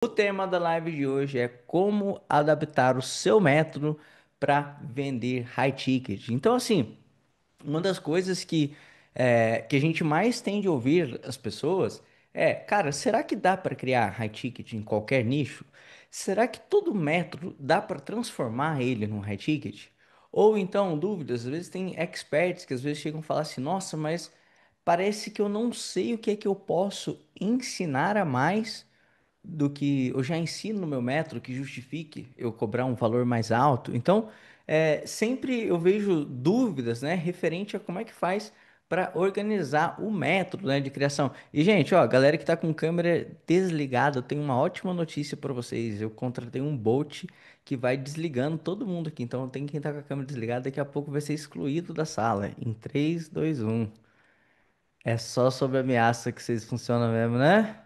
O tema da live de hoje é como adaptar o seu método para vender high ticket. Então, assim, uma das coisas que a gente mais tem de ouvir as pessoas é, cara, será que dá para criar high ticket em qualquer nicho? Será que todo método dá para transformar ele num high ticket? Ou então, dúvidas, às vezes tem experts que às vezes chegam a falar assim, nossa, mas parece que eu não sei o que é que eu posso ensinar a mais do que eu já ensino no meu método que justifique eu cobrar um valor mais alto. Então, sempre eu vejo dúvidas, né, referente a como é que faz para organizar o método, né, de criação. E, gente, ó, galera que tá com câmera desligada, eu tenho uma ótima notícia para vocês. Eu contratei um bot que vai desligando todo mundo aqui. Então, tem quem tá com a câmera desligada, daqui a pouco vai ser excluído da sala. Em 3, 2, 1. É só sob ameaça que vocês funcionam mesmo, né?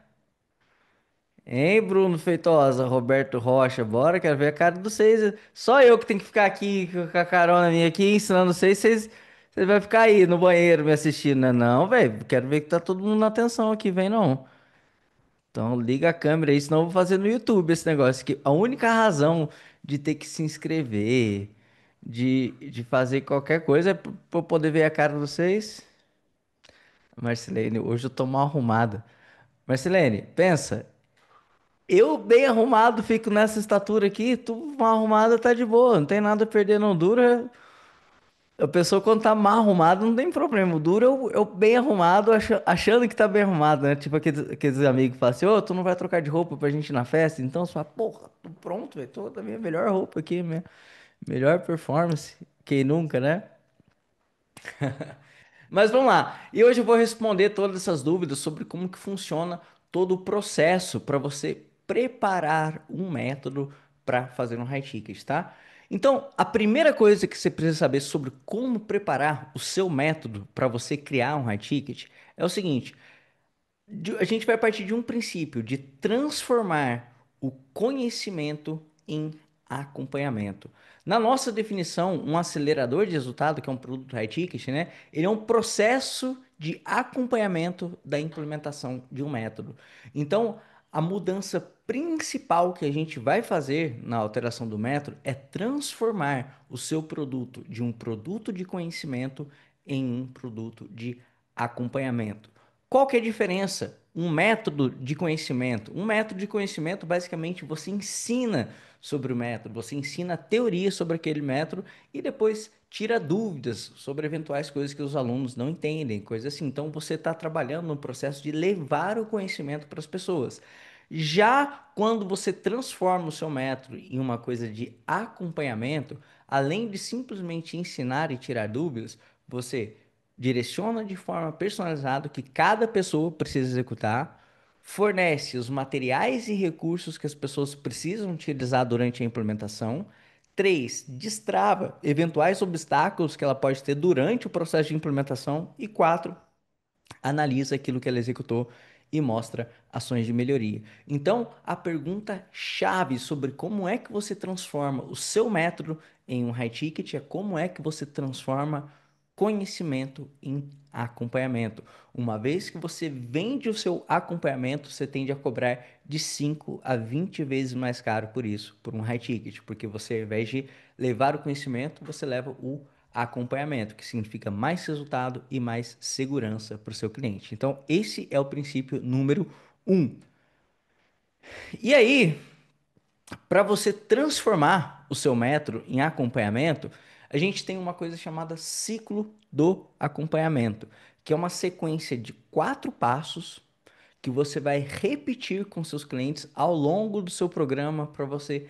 Hein, Bruno Feitosa, Roberto Rocha, bora, quero ver a cara de vocês. Só eu que tenho que ficar aqui com a carona minha aqui ensinando vocês vão ficar aí no banheiro me assistindo, né? Não, velho, quero ver que tá todo mundo na atenção aqui, vem não. Então liga a câmera aí, senão eu vou fazer no YouTube esse negócio, que a única razão de ter que se inscrever, de fazer qualquer coisa é pra eu poder ver a cara de vocês. Marcelene, hoje eu tô mal arrumada. Marcelene, pensa. Eu bem arrumado fico nessa estatura aqui, tu mal arrumada tá de boa, não tem nada a perder, não dura. A pessoa quando tá mal arrumada não tem problema, o duro eu bem arrumado achando que tá bem arrumado, né? Tipo aqueles amigos que falam assim, ô, tu não vai trocar de roupa pra gente ir na festa? Então você fala, porra, tô pronto, velho, tô da minha melhor roupa aqui, minha melhor performance, quem nunca, né? Mas vamos lá. E hoje eu vou responder todas essas dúvidas sobre como que funciona todo o processo para você preparar um método para fazer um high ticket, tá? Então, a primeira coisa que você precisa saber sobre como preparar o seu método para você criar um high ticket é o seguinte: a gente vai partir de um princípio de transformar o conhecimento em acompanhamento. Na nossa definição, um acelerador de resultado, que é um produto high ticket, né? Ele é um processo de acompanhamento da implementação de um método. Então, a mudança principal que a gente vai fazer na alteração do método é transformar o seu produto de um produto de conhecimento em um produto de acompanhamento. Qual que é a diferença? Um método de conhecimento. Um método de conhecimento, basicamente, você ensina sobre o método, você ensina a teoria sobre aquele método e depois tira dúvidas sobre eventuais coisas que os alunos não entendem, coisas assim. Então, você está trabalhando no processo de levar o conhecimento para as pessoas. Já quando você transforma o seu método em uma coisa de acompanhamento, além de simplesmente ensinar e tirar dúvidas, você direciona de forma personalizada o que cada pessoa precisa executar, fornece os materiais e recursos que as pessoas precisam utilizar durante a implementação. 3. Destrava eventuais obstáculos que ela pode ter durante o processo de implementação. E 4. Analisa aquilo que ela executou e mostra ações de melhoria. Então, a pergunta chave sobre como é que você transforma o seu método em um high ticket é como é que você transforma conhecimento em acompanhamento. Uma vez que você vende o seu acompanhamento, você tende a cobrar de 5 a 20 vezes mais caro por isso, por um high ticket, porque você, ao invés de levar o conhecimento, você leva o acompanhamento, que significa mais resultado e mais segurança para o seu cliente. Então, esse é o princípio número um. E aí, para você transformar o seu método em acompanhamento, a gente tem uma coisa chamada ciclo do acompanhamento, que é uma sequência de 4 passos que você vai repetir com seus clientes ao longo do seu programa para você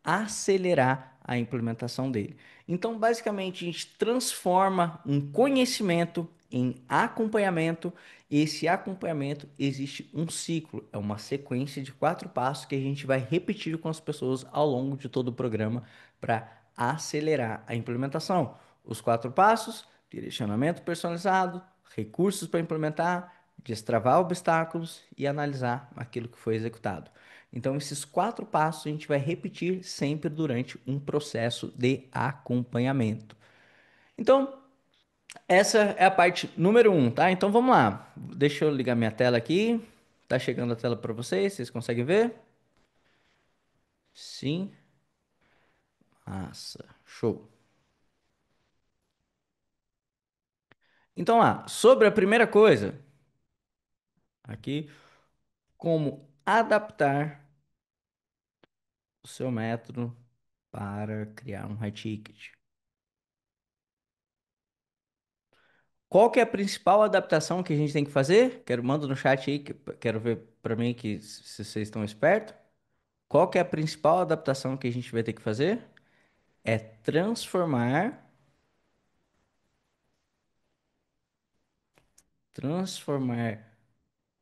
acelerar a implementação dele. Então, basicamente, a gente transforma um conhecimento em acompanhamento. E esse acompanhamento existe um ciclo, é uma sequência de 4 passos que a gente vai repetir com as pessoas ao longo de todo o programa para acelerar a implementação. Os 4 passos: direcionamento personalizado, recursos para implementar, destravar obstáculos e analisar aquilo que foi executado. Então, esses 4 passos a gente vai repetir sempre durante um processo de acompanhamento. Então, essa é a parte número um, tá? Então, vamos lá. Deixa eu ligar minha tela aqui. Tá chegando a tela para vocês, vocês conseguem ver? Sim, massa. Show. Então lá, sobre a primeira coisa, aqui, como adaptar o seu método para criar um high ticket. Qual que é a principal adaptação que a gente tem que fazer? Quero, manda no chat aí, que quero ver para mim que se vocês estão espertos. Qual que é a principal adaptação que a gente vai ter que fazer? É transformar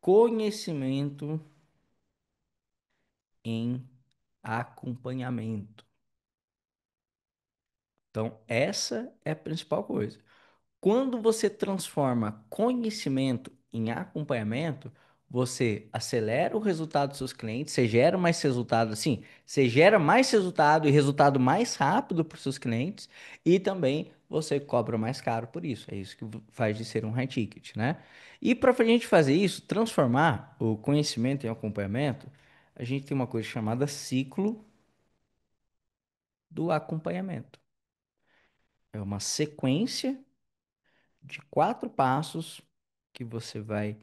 conhecimento em acompanhamento. Então, essa é a principal coisa. Quando você transforma conhecimento em acompanhamento, você acelera o resultado dos seus clientes, você gera mais resultado, assim, você gera mais resultado e resultado mais rápido para os seus clientes e também você cobra mais caro por isso. É isso que faz de ser um high ticket, né? E para a gente fazer isso, transformar o conhecimento em acompanhamento, a gente tem uma coisa chamada ciclo do acompanhamento. É uma sequência de 4 passos que você vai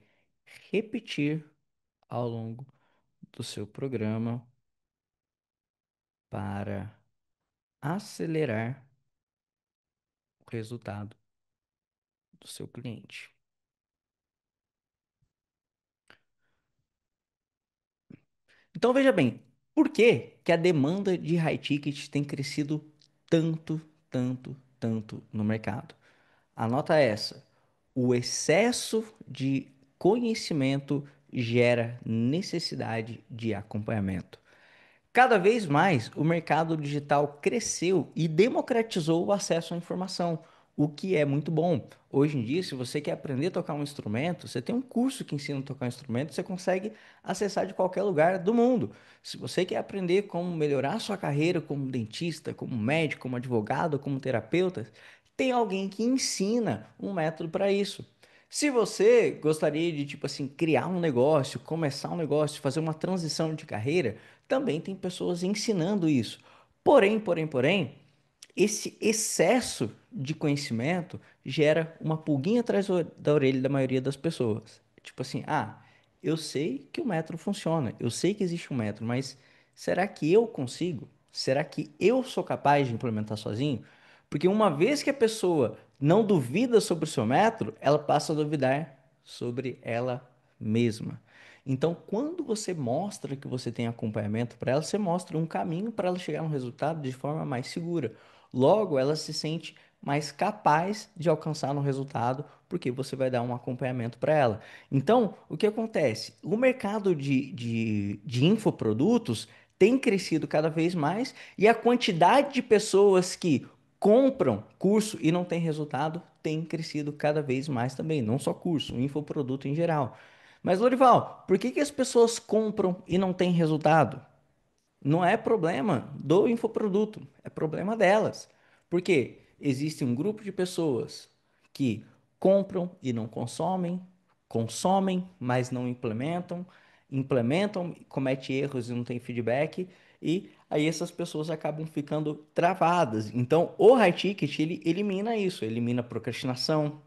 repetir ao longo do seu programa para acelerar o resultado do seu cliente. Então veja bem, por que que a demanda de high ticket tem crescido tanto, tanto, tanto no mercado? Anota essa. O excesso de conhecimento gera necessidade de acompanhamento. Cada vez mais, o mercado digital cresceu e democratizou o acesso à informação, o que é muito bom. Hoje em dia, se você quer aprender a tocar um instrumento, você tem um curso que ensina a tocar um instrumento, você consegue acessar de qualquer lugar do mundo. Se você quer aprender como melhorar sua carreira como dentista, como médico, como advogado, como terapeuta, tem alguém que ensina um método para isso. Se você gostaria de, tipo assim, criar um negócio, começar um negócio, fazer uma transição de carreira, também tem pessoas ensinando isso. Porém, esse excesso de conhecimento gera uma pulguinha atrás da orelha da maioria das pessoas. Tipo assim, eu sei que o método funciona, eu sei que existe um método, mas será que eu consigo? Será que eu sou capaz de implementar sozinho? Porque uma vez que a pessoa não duvida sobre o seu método, ela passa a duvidar sobre ela mesma. Então, quando você mostra que você tem acompanhamento para ela, você mostra um caminho para ela chegar a um resultado de forma mais segura. Logo, ela se sente mais capaz de alcançar no resultado, porque você vai dar um acompanhamento para ela. Então, o que acontece? O mercado de infoprodutos tem crescido cada vez mais e a quantidade de pessoas que compram curso e não tem resultado tem crescido cada vez mais também. Não só curso, o infoproduto em geral. Mas, Lorival, por que que as pessoas compram e não têm resultado? Não é problema do infoproduto, é problema delas. Porque existe um grupo de pessoas que compram e não consomem, consomem, mas não implementam, implementam, cometem erros e não tem feedback, e aí essas pessoas acabam ficando travadas. Então, o high ticket ele elimina isso, elimina a procrastinação,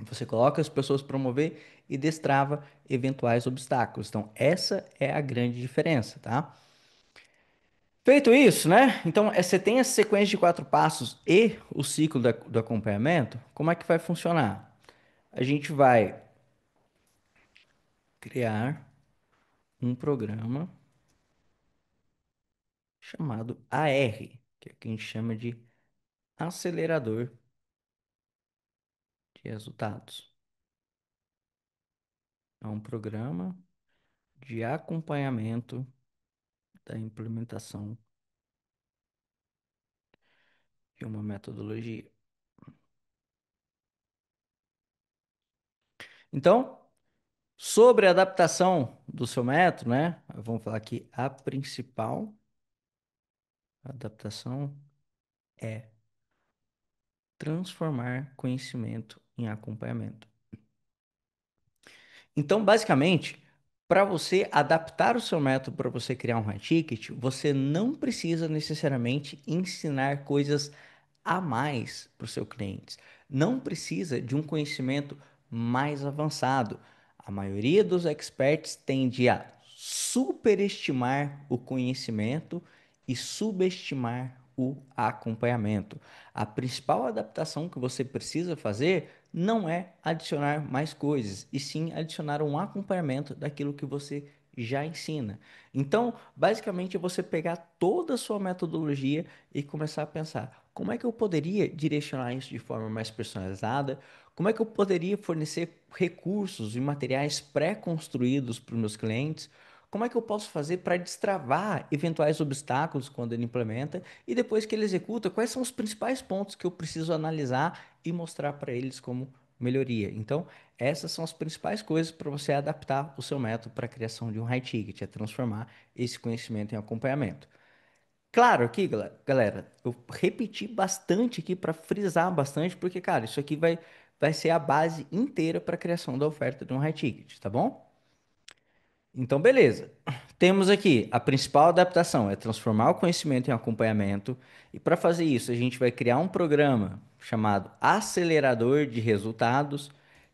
você coloca as pessoas para promover e destrava eventuais obstáculos. Então, essa é a grande diferença, tá? Feito isso, né? Então, você tem essa sequência de 4 passos e o ciclo do acompanhamento. Como é que vai funcionar? A gente vai criar um programa chamado AR, que é o que a gente chama de acelerador de resultados. É um programa de acompanhamento da implementação de uma metodologia. Então, sobre a adaptação do seu método, né? Vamos falar aqui a principal adaptação é transformar conhecimento em acompanhamento. Então, basicamente, para você adaptar o seu método para você criar um high ticket, você não precisa necessariamente ensinar coisas a mais para o seu cliente. Não precisa de um conhecimento mais avançado. A maioria dos experts tende a superestimar o conhecimento e subestimar o acompanhamento. A principal adaptação que você precisa fazer não é adicionar mais coisas, e sim adicionar um acompanhamento daquilo que você já ensina. Então, basicamente, é você pegar toda a sua metodologia e começar a pensar: como é que eu poderia direcionar isso de forma mais personalizada? Como é que eu poderia fornecer recursos e materiais pré-construídos para os meus clientes? Como é que eu posso fazer para destravar eventuais obstáculos quando ele implementa? E depois que ele executa, quais são os principais pontos que eu preciso analisar e mostrar para eles como melhoria? Então, essas são as principais coisas para você adaptar o seu método para a criação de um high ticket, é transformar esse conhecimento em acompanhamento. Claro, aqui, galera, eu repeti bastante aqui para frisar bastante, porque, cara, isso aqui vai ser a base inteira para a criação da oferta de um high ticket, tá bom? Então, beleza. Temos aqui a principal adaptação é transformar o conhecimento em acompanhamento, e para fazer isso, a gente vai criar um programa chamado Acelerador de Resultados,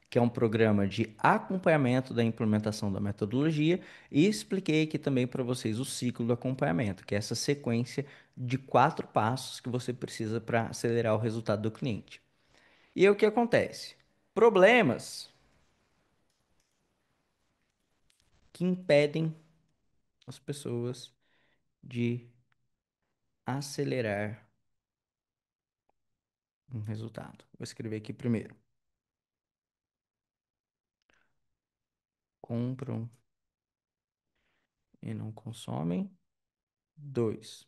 que é um programa de acompanhamento da implementação da metodologia, e expliquei aqui também para vocês o ciclo do acompanhamento, que é essa sequência de 4 passos que você precisa para acelerar o resultado do cliente. E aí o que acontece? Problemas que impedem as pessoas de acelerar um resultado. Vou escrever aqui primeiro. Compram e não consomem. Dois,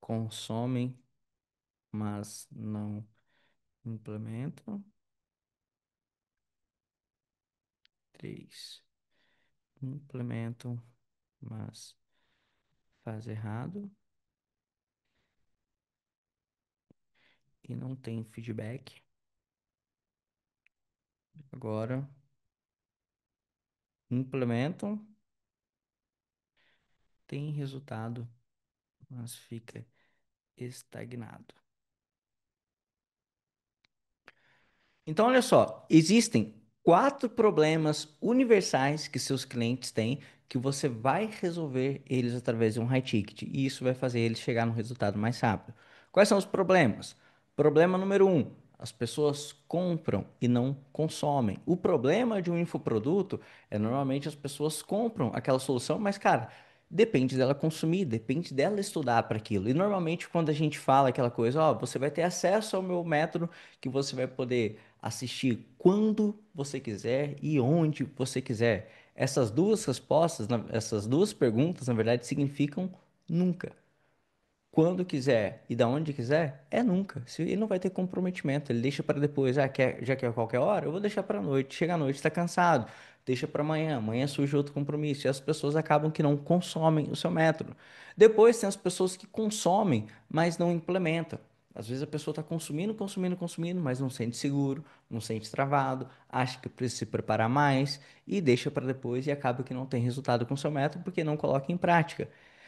consomem, mas não implementam. Três, implementam, mas faz errado e não tem feedback. Agora, implementam, tem resultado, mas fica estagnado. Então, olha só, existem 4 problemas universais que seus clientes têm que você vai resolver eles através de um high ticket, e isso vai fazer eles chegar no resultado mais rápido. Quais são os problemas? Problema número 1: as pessoas compram e não consomem. O problema de um infoproduto é normalmente as pessoas compram aquela solução, mas, cara, depende dela consumir, depende dela estudar para aquilo. E normalmente quando a gente fala aquela coisa, ó, você vai ter acesso ao meu método que você vai poder assistir quando você quiser e onde você quiser. Essas duas respostas, essas duas perguntas, na verdade, significam nunca. Quando quiser e da onde quiser, é nunca. Ele não vai ter comprometimento, ele deixa para depois. Ah, já quer qualquer hora? Eu vou deixar para noite. Chega à noite, está cansado. Deixa para amanhã. Amanhã surge outro compromisso. E as pessoas acabam que não consomem o seu método. Depois tem as pessoas que consomem, mas não implementam. Às vezes a pessoa está consumindo, consumindo, consumindo, mas não sente seguro, não sente travado, acha que precisa se preparar mais e deixa para depois e acaba que não tem resultado com o seu método porque não coloca em prática.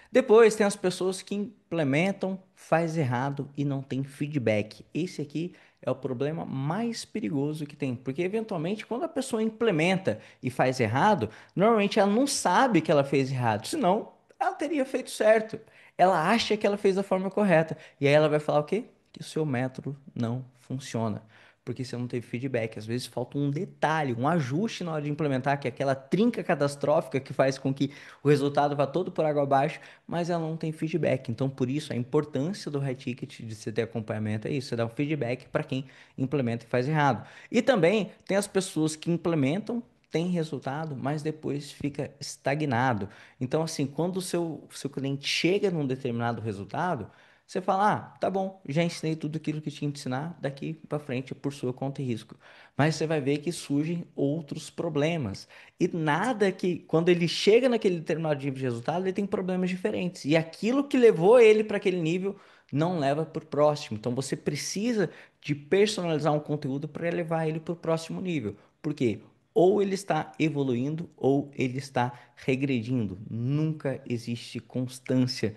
Depois tem as pessoas que implementam, faz errado e não tem feedback. Esse aqui é o problema mais perigoso que tem, porque eventualmente quando a pessoa implementa e faz errado, normalmente ela não sabe que ela fez errado, senão ela teria feito certo. Ela acha que ela fez da forma correta e aí ela vai falar o quê? Que o seu método não funciona. Porque você não teve feedback. Às vezes falta um detalhe, um ajuste na hora de implementar, que é aquela trinca catastrófica que faz com que o resultado vá todo por água abaixo, mas ela não tem feedback. Então, por isso, a importância do high ticket de você ter acompanhamento é isso: você dá um feedback para quem implementa e faz errado. E também tem as pessoas que implementam, tem resultado, mas depois fica estagnado. Então, assim, quando o seu cliente chega num determinado resultado, você fala: ah, tá bom, já ensinei tudo aquilo que tinha que ensinar, daqui para frente é por sua conta e risco. Mas você vai ver que surgem outros problemas. E nada que, quando ele chega naquele determinado nível de resultado, ele tem problemas diferentes. E aquilo que levou ele para aquele nível não leva para o próximo. Então você precisa de personalizar um conteúdo para levar ele para o próximo nível. Por quê? Ou ele está evoluindo ou ele está regredindo. Nunca existe constância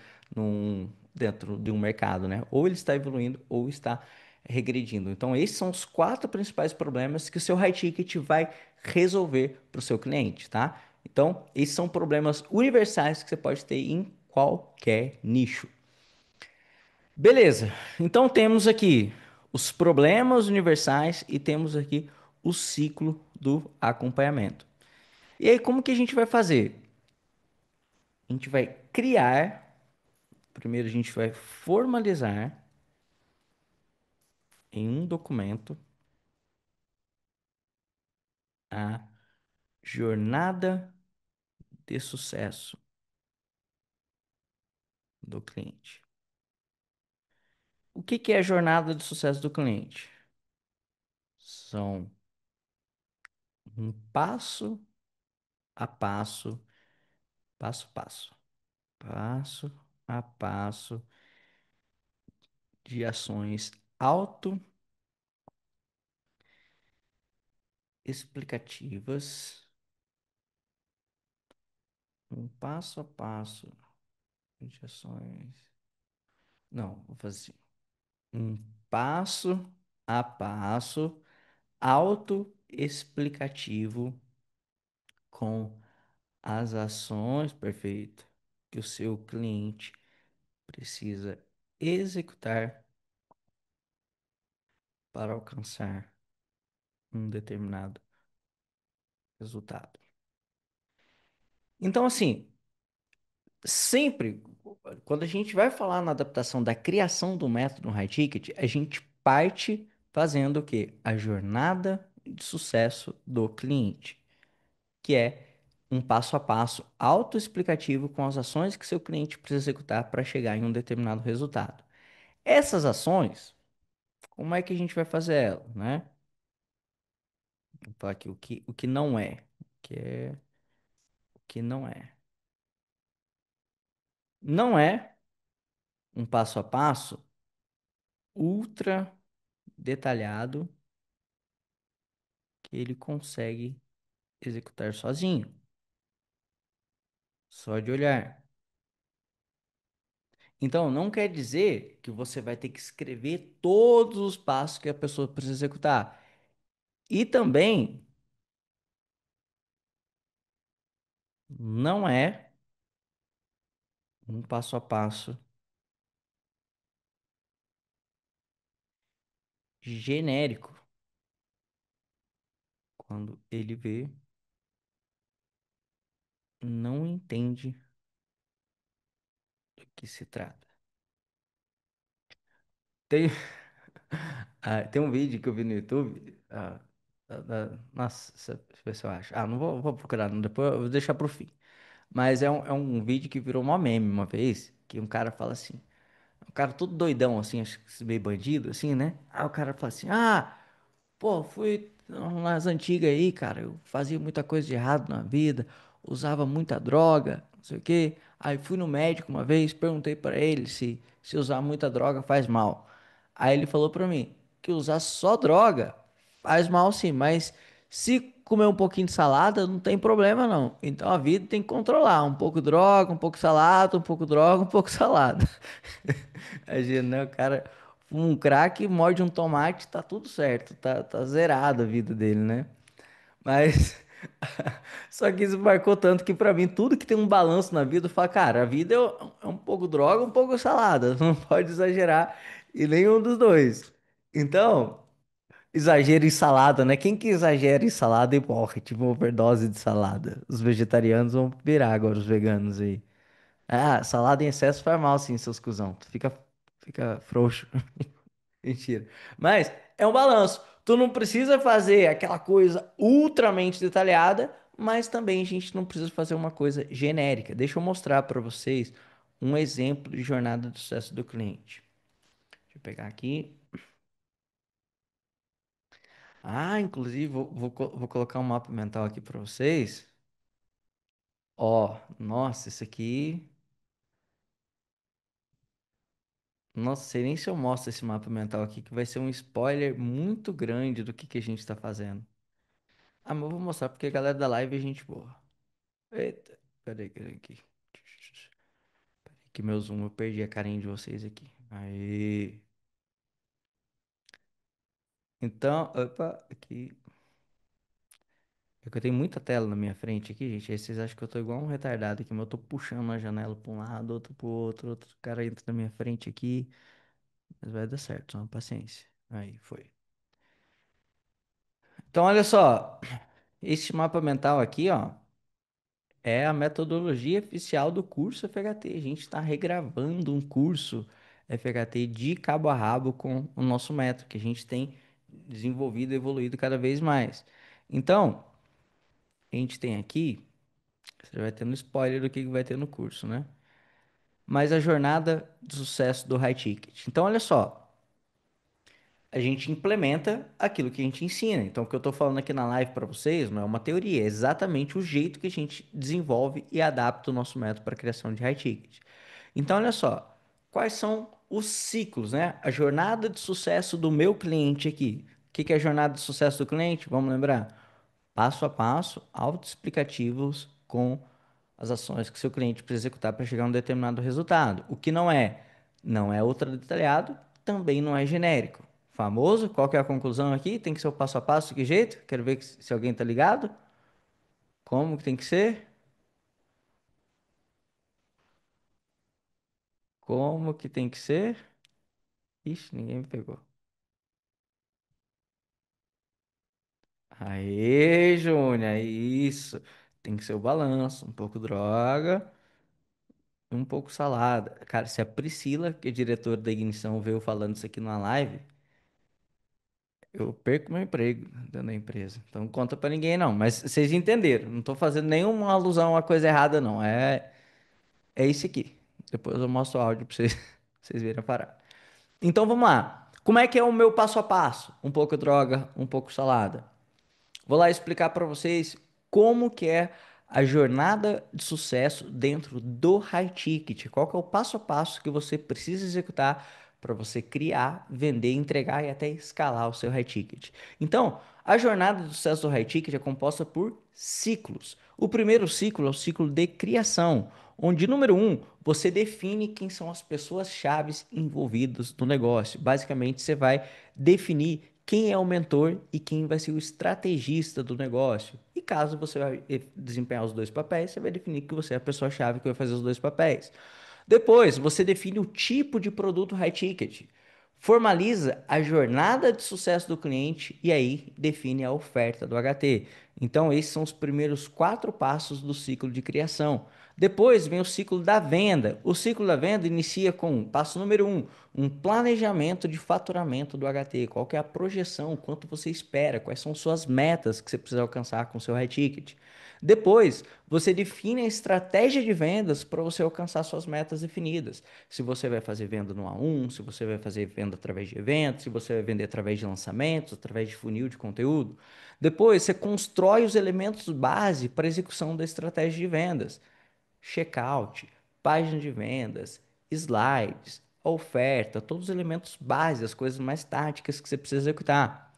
dentro de um mercado, né? Ou ele está evoluindo ou está regredindo. Então, esses são os quatro principais problemas que o seu high ticket vai resolver para o seu cliente, tá? Então, esses são problemas universais que você pode ter em qualquer nicho. Beleza. Então, temos aqui os problemas universais e temos aqui o ciclo do acompanhamento. E aí, como que a gente vai fazer? A gente vai criar, primeiro a gente vai formalizar em um documento a jornada de sucesso do cliente. O que que é a jornada de sucesso do cliente? São um a passo, passo, passo a passo de ações autoexplicativas, um passo a passo de ações. Não, vou fazer assim. Um passo a passo autoexplicativo com as ações, perfeito, que o seu cliente precisa executar para alcançar um determinado resultado. Então, assim, sempre quando a gente vai falar na adaptação da criação do método no high ticket, a gente parte fazendo o quê? A jornada de sucesso do cliente, que é um passo a passo autoexplicativo com as ações que seu cliente precisa executar para chegar em um determinado resultado. Essas ações, como é que a gente vai fazer elas, né? Vou falar aqui o que não é, que é o que não é. Não é um passo a passo ultra detalhado que ele consegue executar sozinho, só de olhar. Então, não quer dizer que você vai ter que escrever todos os passos que a pessoa precisa executar. E também não é um passo a passo genérico quando ele vê, não entende do que se trata. Tem, tem um vídeo que eu vi no YouTube. Nossa, deixa eu ver se eu acho. Ah, não vou procurar, não, depois eu vou deixar pro fim. Mas é um vídeo que virou uma meme uma vez, que um cara fala assim, um cara todo doidão, assim, acho que meio bandido, assim, né? Aí o cara fala assim, ah, pô, fui nas antigas aí, cara. Eu fazia muita coisa de errado na vida, usava muita droga, não sei o quê. Aí fui no médico uma vez, perguntei pra ele se usar muita droga faz mal. Aí ele falou pra mim que usar só droga faz mal sim, mas se comer um pouquinho de salada não tem problema não. Então a vida tem que controlar, um pouco droga, um pouco salada, um pouco droga, um pouco salada. Imagina, né? O cara fuma um crack, morde um tomate, tá tudo certo, tá zerado a vida dele, né? Mas só que isso marcou tanto que pra mim tudo que tem um balanço na vida, eu falo, cara, a vida é um pouco droga, um pouco salada, não pode exagerar em nenhum dos dois. Então, exagero em salada, né? Quem que exagera em salada e morre, tipo overdose de salada? Os vegetarianos vão virar agora, os veganos aí. Ah, salada em excesso faz mal, sim, seus cuzão. Fica frouxo. Mentira. Mas é um balanço. Tu não precisa fazer aquela coisa ultramente detalhada, mas também a gente não precisa fazer uma coisa genérica. Deixa eu mostrar para vocês um exemplo de jornada de sucesso do cliente. Deixa eu pegar aqui. Ah, inclusive, vou colocar um mapa mental aqui para vocês. Ó, nossa, isso aqui. Não sei nem se eu mostro esse mapa mental aqui, que vai ser um spoiler muito grande do que a gente está fazendo. Ah, mas eu vou mostrar porque a galera da live é gente boa. Eita, cadê aqui? Que meu zoom, eu perdi a carinha de vocês aqui. Aí. Então, opa, aqui. É que eu tenho muita tela na minha frente aqui, gente. Aí vocês acham que eu tô igual um retardado aqui, mas eu tô puxando a janela pra um lado, outro pro outro, outro cara entra na minha frente aqui. Mas vai dar certo, só uma paciência. Aí, foi. Então, olha só. Esse mapa mental aqui, ó, é a metodologia oficial do curso FHT. A gente está regravando um curso FHT de cabo a rabo com o nosso método, que a gente tem desenvolvido e evoluído cada vez mais. Então, a gente tem aqui, você vai ter um spoiler do que vai ter no curso, né? Mas a jornada de sucesso do High Ticket. Então, olha só. A gente implementa aquilo que a gente ensina. Então, o que eu estou falando aqui na live para vocês não é uma teoria, é exatamente o jeito que a gente desenvolve e adapta o nosso método para a criação de high ticket. Então, olha só, quais são os ciclos, né? A jornada de sucesso do meu cliente aqui. O que que é a jornada de sucesso do cliente? Vamos lembrar? Passo a passo, autoexplicativos com as ações que seu cliente precisa executar para chegar a um determinado resultado. O que não é ultra detalhado, também não é genérico. Famoso, qual que é a conclusão aqui? Tem que ser o passo a passo, de que jeito? Quero ver se alguém tá ligado. Como que tem que ser? Como que tem que ser? Ixi, ninguém me pegou. Aê, Júnior, é isso. Tem que ser o balanço, um pouco droga, e um pouco salada. Cara, se a Priscila, que é diretora da Ignição, veio falando isso aqui numa live, eu perco meu emprego dentro da empresa. Então não conta pra ninguém não, mas vocês entenderam. Não tô fazendo nenhuma alusão a coisa errada não. É isso aqui. Depois eu mostro o áudio pra vocês, pra vocês verem a parar. Então vamos lá. Como é que é o meu passo a passo? Um pouco droga, um pouco salada. Vou lá explicar para vocês como que é a jornada de sucesso dentro do High Ticket. Qual que é o passo a passo que você precisa executar para você criar, vender, entregar e até escalar o seu High Ticket. Então, a jornada de sucesso do High Ticket é composta por ciclos. O primeiro ciclo é o ciclo de criação, onde, número um, você define quem são as pessoas chaves envolvidas no negócio. Basicamente, você vai definir quem é o mentor e quem vai ser o estrategista do negócio. E caso você vai desempenhar os dois papéis, você vai definir que você é a pessoa-chave que vai fazer os dois papéis. Depois, você define o tipo de produto high ticket, formaliza a jornada de sucesso do cliente e aí define a oferta do HT. Então, esses são os primeiros quatro passos do ciclo de criação. Depois vem o ciclo da venda. O ciclo da venda inicia com passo número um planejamento de faturamento do HT. Qual que é a projeção, quanto você espera, quais são suas metas que você precisa alcançar com o seu high ticket. Depois, você define a estratégia de vendas para você alcançar suas metas definidas. Se você vai fazer venda no A1, se você vai fazer venda através de eventos, se você vai vender através de lançamentos, através de funil de conteúdo. Depois, você constrói os elementos base para a execução da estratégia de vendas. Checkout, página de vendas, slides, oferta, todos os elementos base, as coisas mais táticas que você precisa executar.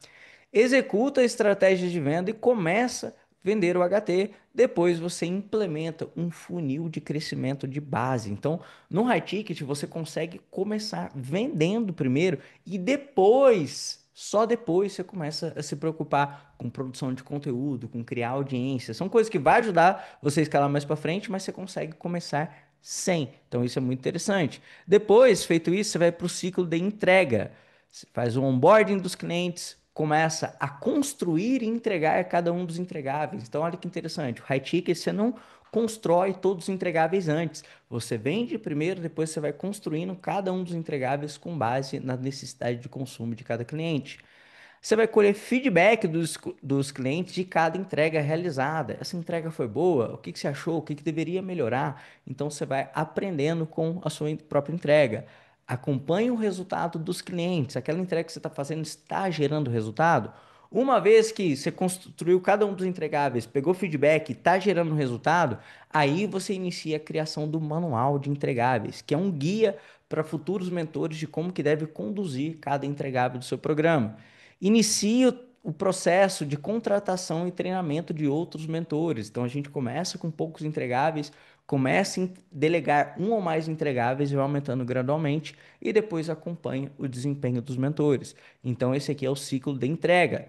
Executa a estratégia de venda e começa a vender o HT. Depois você implementa um funil de crescimento de base. Então, no high ticket você consegue começar vendendo primeiro e depois, só depois você começa a se preocupar com produção de conteúdo, com criar audiência. São coisas que vai ajudar você a escalar mais para frente, mas você consegue começar sem. Então, isso é muito interessante. Depois, feito isso, você vai para o ciclo de entrega. Você faz o onboarding dos clientes, começa a construir e entregar cada um dos entregáveis. Então, olha que interessante. O high ticket você não constrói todos os entregáveis antes. Você vende primeiro, depois você vai construindo cada um dos entregáveis com base na necessidade de consumo de cada cliente. Você vai colher feedback dos clientes de cada entrega realizada. Essa entrega foi boa? O que que você achou? O que que deveria melhorar? Então você vai aprendendo com a sua própria entrega. Acompanhe o resultado dos clientes. Aquela entrega que você está fazendo está gerando resultado? Uma vez que você construiu cada um dos entregáveis, pegou feedback, está gerando resultado, aí você inicia a criação do manual de entregáveis, que é um guia para futuros mentores de como que deve conduzir cada entregável do seu programa. Inicie o processo de contratação e treinamento de outros mentores. Então a gente começa com poucos entregáveis, começa a delegar um ou mais entregáveis e vai aumentando gradualmente e depois acompanha o desempenho dos mentores. Então esse aqui é o ciclo de entrega.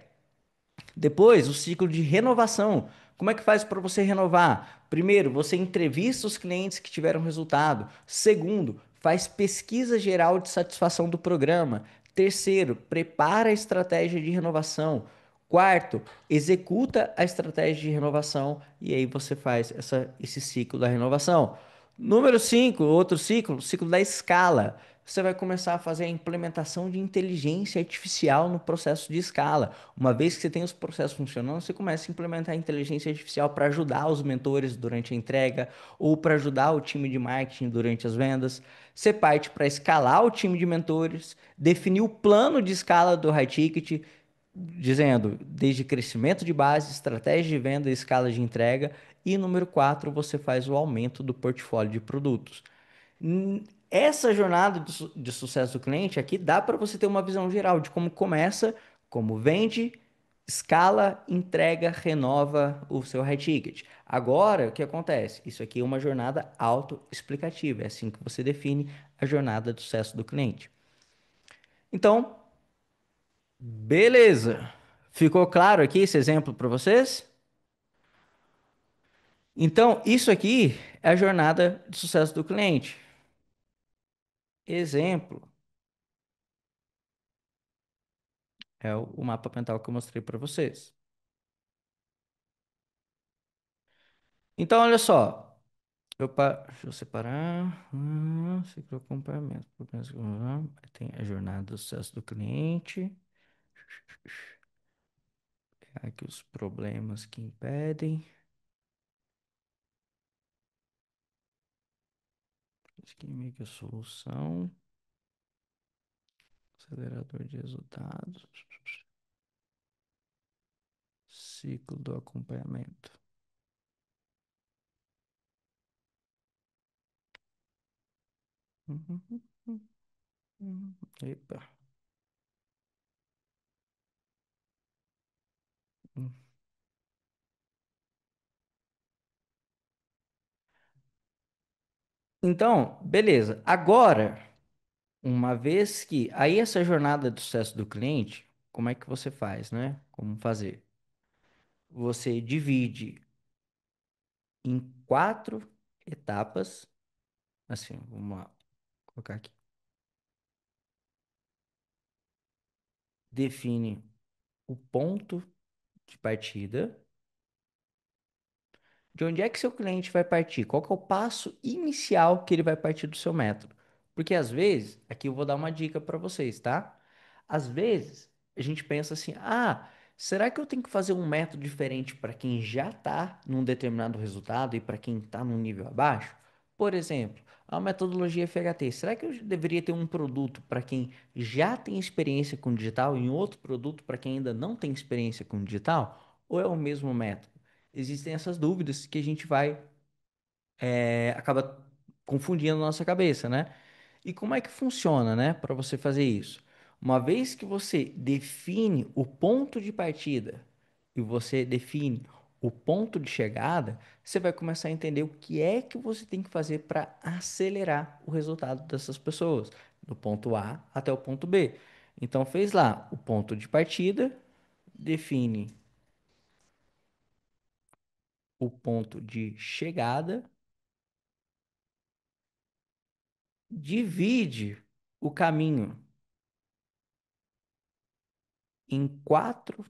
Depois, o ciclo de renovação. Como é que faz para você renovar? Primeiro, você entrevista os clientes que tiveram resultado. Segundo, faz pesquisa geral de satisfação do programa. Terceiro, prepara a estratégia de renovação. Quarto, executa a estratégia de renovação e aí você faz esse ciclo da renovação. Número 5, outro ciclo, o ciclo da escala. Você vai começar a fazer a implementação de inteligência artificial no processo de escala. Uma vez que você tem os processos funcionando, você começa a implementar a inteligência artificial para ajudar os mentores durante a entrega ou para ajudar o time de marketing durante as vendas. Você parte para escalar o time de mentores, definir o plano de escala do high ticket, dizendo desde crescimento de base, estratégia de venda e escala de entrega. E número 4, você faz o aumento do portfólio de produtos. Essa jornada de sucesso do cliente aqui dá para você ter uma visão geral de como começa, como vende, escala, entrega, renova o seu high ticket. Agora, o que acontece? Isso aqui é uma jornada autoexplicativa, é assim que você define a jornada de sucesso do cliente. Então, beleza. Ficou claro aqui esse exemplo para vocês? Então, isso aqui é a jornada de sucesso do cliente. Exemplo é o mapa mental que eu mostrei para vocês. Então, olha só. Deixa eu separar. Ciclo de acompanhamento. Tem a jornada do sucesso do cliente. Aqui os problemas que impedem. Esquema a solução. Acelerador de resultados. Ciclo do acompanhamento. Epa. Então, beleza. Agora, uma vez que. Aí, essa jornada de sucesso do cliente, como é que você faz, né? Como fazer? Você divide em 4 etapas. Assim, vamos lá, colocar aqui. Define o ponto de partida. De onde é que seu cliente vai partir? Qual que é o passo inicial que ele vai partir do seu método? Porque às vezes, aqui eu vou dar uma dica para vocês, tá? Às vezes, a gente pensa assim: ah, será que eu tenho que fazer um método diferente para quem já está num determinado resultado e para quem está num nível abaixo? Por exemplo, a metodologia FHT. Será que eu deveria ter um produto para quem já tem experiência com digital e outro produto para quem ainda não tem experiência com digital? Ou é o mesmo método? Existem essas dúvidas que a gente vai, acaba confundindo a nossa cabeça, né? E como é que funciona, né, para você fazer isso? Uma vez que você define o ponto de partida e você define o ponto de chegada, você vai começar a entender o que é que você tem que fazer para acelerar o resultado dessas pessoas, do ponto A até o ponto B. Então, fez lá o ponto de partida, define o ponto de chegada, divide o caminho em 4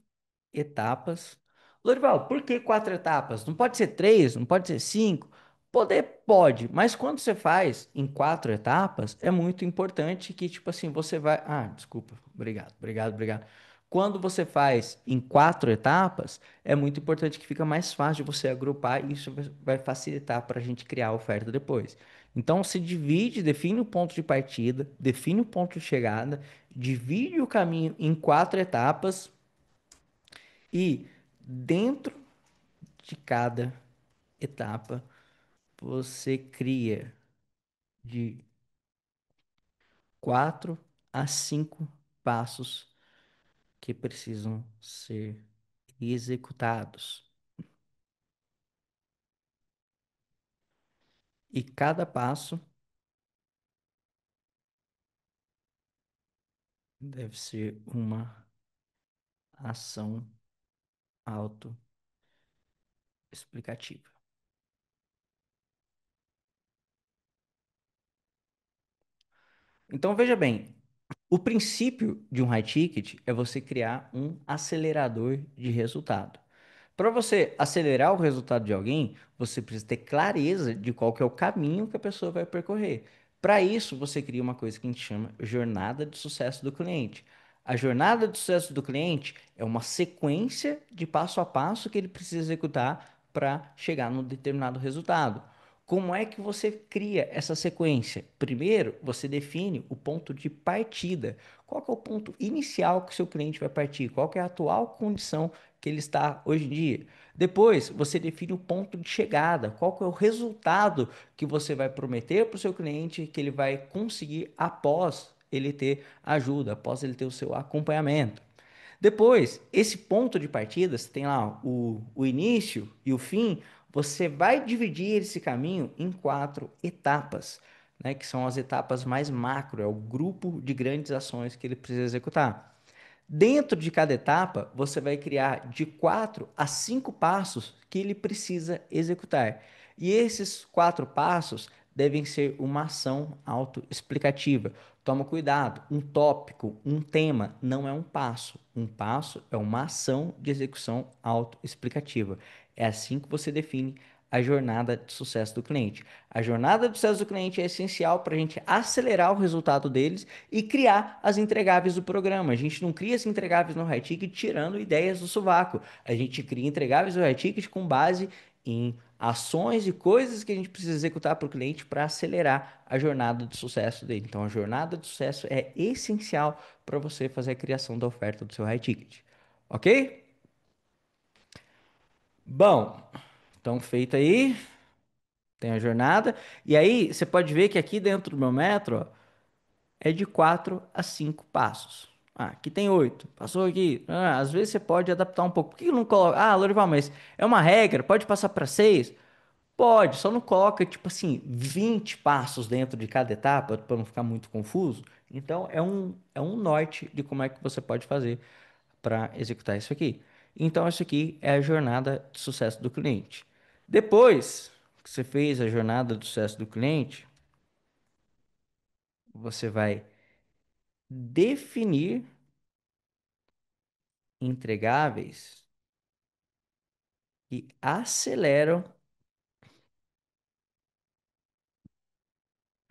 etapas. Lorival, por que 4 etapas? Não pode ser três, não pode ser cinco? Poder pode, mas quando você faz em 4 etapas, é muito importante que, tipo assim, você vai. Ah, desculpa, obrigado, obrigado, obrigado. Quando você faz em 4 etapas, é muito importante que fica mais fácil de você agrupar e isso vai facilitar para a gente criar a oferta depois. Então, se divide, define o ponto de partida, define o ponto de chegada, divide o caminho em 4 etapas e dentro de cada etapa você cria de 4 a 5 passos que precisam ser executados. E cada passo deve ser uma ação autoexplicativa. Então, veja bem, o princípio de um high ticket é você criar um acelerador de resultado. Para você acelerar o resultado de alguém, você precisa ter clareza de qual que é o caminho que a pessoa vai percorrer. Para isso, você cria uma coisa que a gente chama jornada de sucesso do cliente. A jornada de sucesso do cliente é uma sequência de passo a passo que ele precisa executar para chegar num determinado resultado. Como é que você cria essa sequência? Primeiro, você define o ponto de partida. Qual que é o ponto inicial que o seu cliente vai partir? Qual que é a atual condição que ele está hoje em dia? Depois, você define o ponto de chegada. Qual que é o resultado que você vai prometer para o seu cliente que ele vai conseguir após ele ter ajuda, após ele ter o seu acompanhamento. Depois, esse ponto de partida, você tem lá o início e o fim, você vai dividir esse caminho em quatro etapas, né, que são as etapas mais macro, é o grupo de grandes ações que ele precisa executar. Dentro de cada etapa, você vai criar de 4 a 5 passos que ele precisa executar. E esses 4 passos devem ser uma ação autoexplicativa. Toma cuidado, um tópico, um tema não é um passo. Um passo é uma ação de execução autoexplicativa. É assim que você define a jornada de sucesso do cliente. A jornada de sucesso do cliente é essencial para a gente acelerar o resultado deles e criar as entregáveis do programa. A gente não cria as entregáveis no High Ticket tirando ideias do sovaco. A gente cria entregáveis do High Ticket com base em ações e coisas que a gente precisa executar para o cliente para acelerar a jornada de sucesso dele. Então, a jornada de sucesso é essencial para você fazer a criação da oferta do seu High Ticket. Ok? Bom, então feito aí, tem a jornada. E aí, você pode ver que aqui dentro do meu metro, ó, é de 4 a 5 passos. Ah, aqui tem 8. Passou aqui. Ah, às vezes você pode adaptar um pouco. Por que não coloca? Ah, Lorival, mas é uma regra, pode passar para 6? Pode, só não coloca, tipo assim, 20 passos dentro de cada etapa, para não ficar muito confuso. Então, é um norte de como é que você pode fazer para executar isso aqui. Então, isso aqui é a jornada de sucesso do cliente. Depois que você fez a jornada de sucesso do cliente, você vai definir entregáveis que aceleram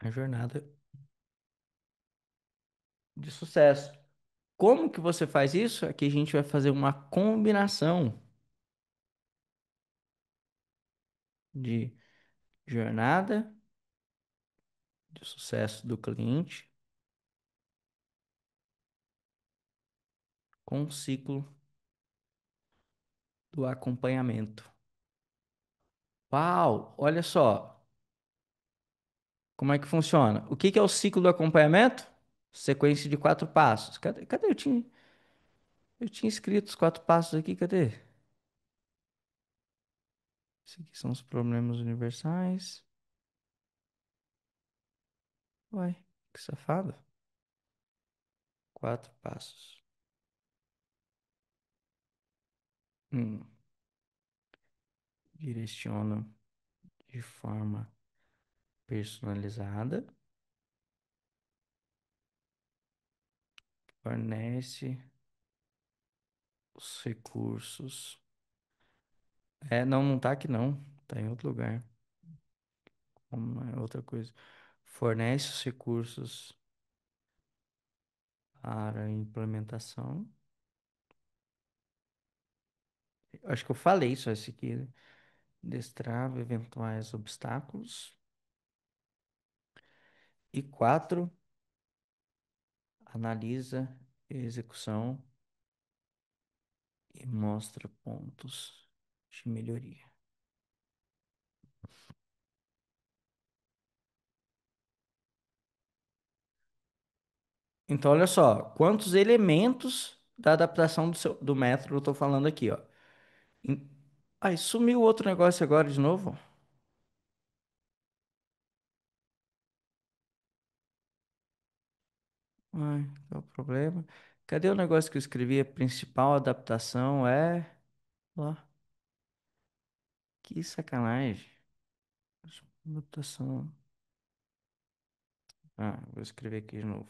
a jornada de sucesso. Como que você faz isso? Aqui a gente vai fazer uma combinação de jornada de sucesso do cliente com o ciclo do acompanhamento. Uau, olha só como é que funciona. O que que é o ciclo do acompanhamento? Sequência de 4 passos. Cadê? Eu tinha escrito os 4 passos aqui, cadê? Esses aqui são os problemas universais. Uai, que safado. 4 passos. Um, direciona de forma personalizada, fornece os recursos. Não, não tá aqui não. Tá em outro lugar. É outra coisa. Fornece os recursos para a implementação. Acho que eu falei só esse aqui, né? Destrava eventuais obstáculos. E 4, analisa a execução e mostra pontos de melhoria. Então, olha só, quantos elementos da adaptação do método, eu tô falando aqui, ó. Em- Ai, sumiu outro negócio agora de novo? Ai, qual é o problema? Cadê o negócio que eu escrevi? A principal adaptação é. Ó, que sacanagem. Adaptação. Ah, vou escrever aqui de novo.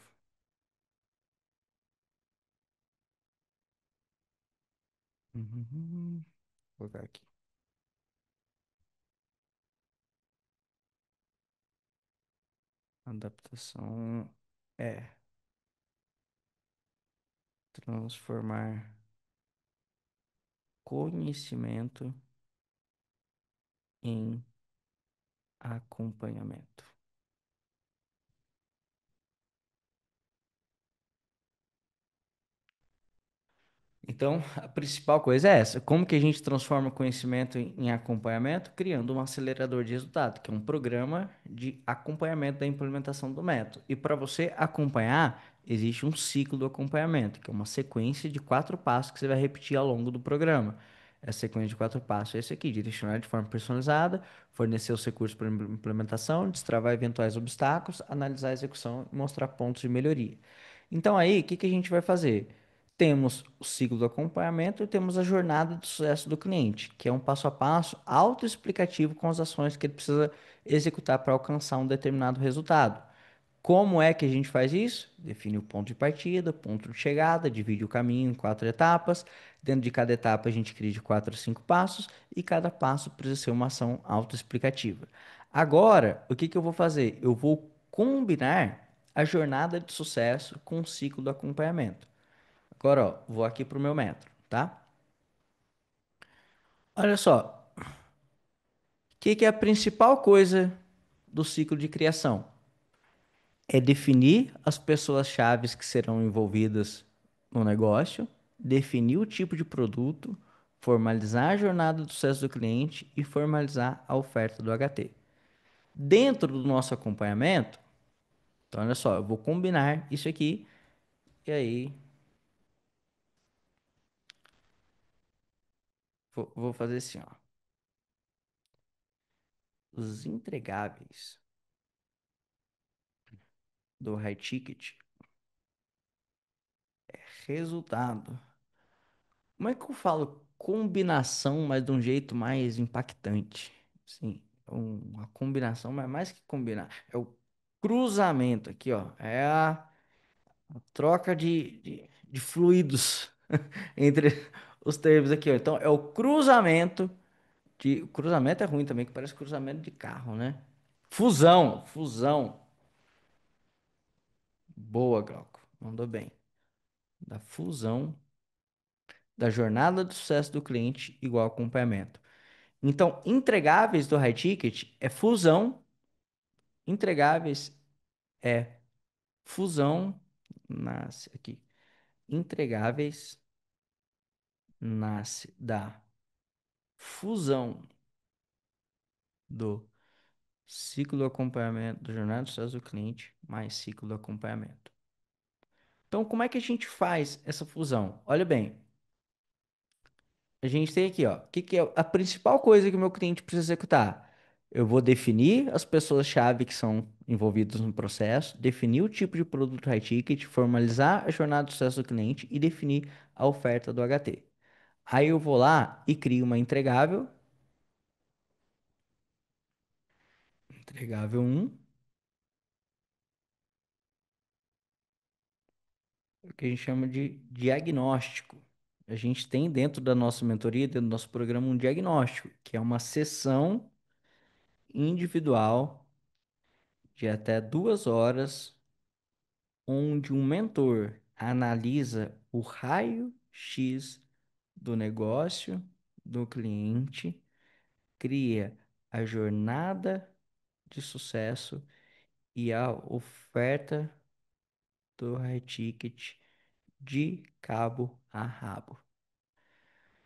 Uhum. Vou colocar aqui. Adaptação é transformar conhecimento em acompanhamento. Então, a principal coisa é essa: como que a gente transforma conhecimento em acompanhamento? Criando um acelerador de resultado, que é um programa de acompanhamento da implementação do método. E para você acompanhar, existe um ciclo do acompanhamento, que é uma sequência de 4 passos que você vai repetir ao longo do programa. Essa sequência de 4 passos é esse aqui: direcionar de forma personalizada, fornecer os recursos para implementação, destravar eventuais obstáculos, analisar a execução e mostrar pontos de melhoria. Então aí, o que que a gente vai fazer? Temos o ciclo do acompanhamento e temos a jornada de sucesso do cliente, que é um passo a passo autoexplicativo com as ações que ele precisa executar para alcançar um determinado resultado. Como é que a gente faz isso? Define o ponto de partida, ponto de chegada, divide o caminho em 4 etapas. Dentro de cada etapa, a gente cria de 4 a 5 passos e cada passo precisa ser uma ação autoexplicativa. Agora, o que que eu vou fazer? Eu vou combinar a jornada de sucesso com o ciclo do acompanhamento. Agora, ó, vou aqui para o meu método, tá? Olha só, o que que é a principal coisa do ciclo de criação? É definir as pessoas-chaves que serão envolvidas no negócio, definir o tipo de produto, formalizar a jornada do sucesso do cliente e formalizar a oferta do HT. Dentro do nosso acompanhamento, então olha só, eu vou combinar isso aqui e aí vou fazer assim, ó. Os entregáveis do High Ticket, resultado. Como é que eu falo combinação, mas de um jeito mais impactante? Sim, uma combinação, mas mais que combinar. É o cruzamento aqui, ó. É a troca de fluidos entre os termos aqui, ó. Então, é o cruzamento de. O cruzamento é ruim também, que parece cruzamento de carro, né? Fusão, fusão. Boa, Glauco. Mandou bem. Da fusão da jornada do sucesso do cliente igual acompanhamento. Então, entregáveis do High Ticket é fusão, entregáveis é fusão, nasce aqui. Entregáveis nasce da fusão do ciclo do acompanhamento, do jornada do sucesso do cliente, mais ciclo do acompanhamento. Então, como é que a gente faz essa fusão? Olha bem, a gente tem aqui, ó, o que que é a principal coisa que o meu cliente precisa executar? Eu vou definir as pessoas-chave que são envolvidas no processo, definir o tipo de produto high ticket, formalizar a jornada de sucesso do cliente e definir a oferta do HT. Aí eu vou lá e crio uma entregável, entregável um, o que a gente chama de diagnóstico. A gente tem dentro da nossa mentoria, dentro do nosso programa, um diagnóstico, que é uma sessão individual de até 2 horas onde um mentor analisa o raio-x do negócio do cliente, cria a jornada de sucesso e a oferta do high ticket de cabo a rabo.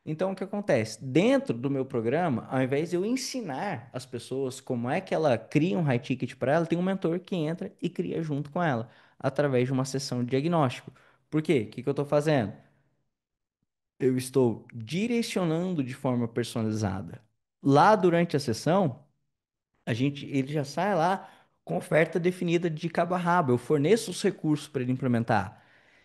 Então, o que acontece? Dentro do meu programa, ao invés de eu ensinar as pessoas como é que ela cria um high ticket para ela, tem um mentor que entra e cria junto com ela, através de uma sessão de diagnóstico. Por quê? O que que eu estou fazendo? eu estou direcionando de forma personalizada. Lá durante a sessão, ele já sai lá com oferta definida de cabo a rabo. Eu forneço os recursos para ele implementar.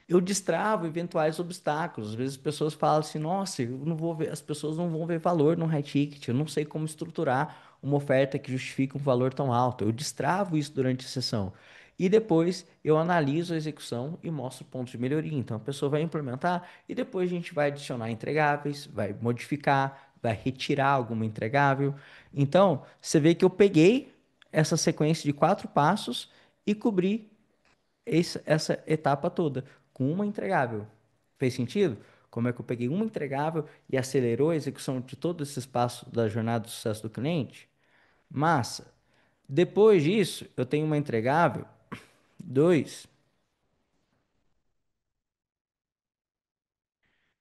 Eu destravo eventuais obstáculos. Às vezes as pessoas falam assim: "Nossa, eu não vou ver, as pessoas não vão ver valor no high ticket. Eu não sei como estruturar uma oferta que justifique um valor tão alto." Eu destravo isso durante a sessão. E depois eu analiso a execução e mostro pontos de melhoria. Então a pessoa vai implementar e depois a gente vai adicionar entregáveis, vai modificar, vai retirar alguma entregável. Então, você vê que eu peguei essa sequência de 4 passos e cobri essa etapa toda com uma entregável. Fez sentido? Como é que eu peguei uma entregável e acelerou a execução de todos esses passos da jornada do sucesso do cliente? Massa. Depois disso, eu tenho uma entregável, dois,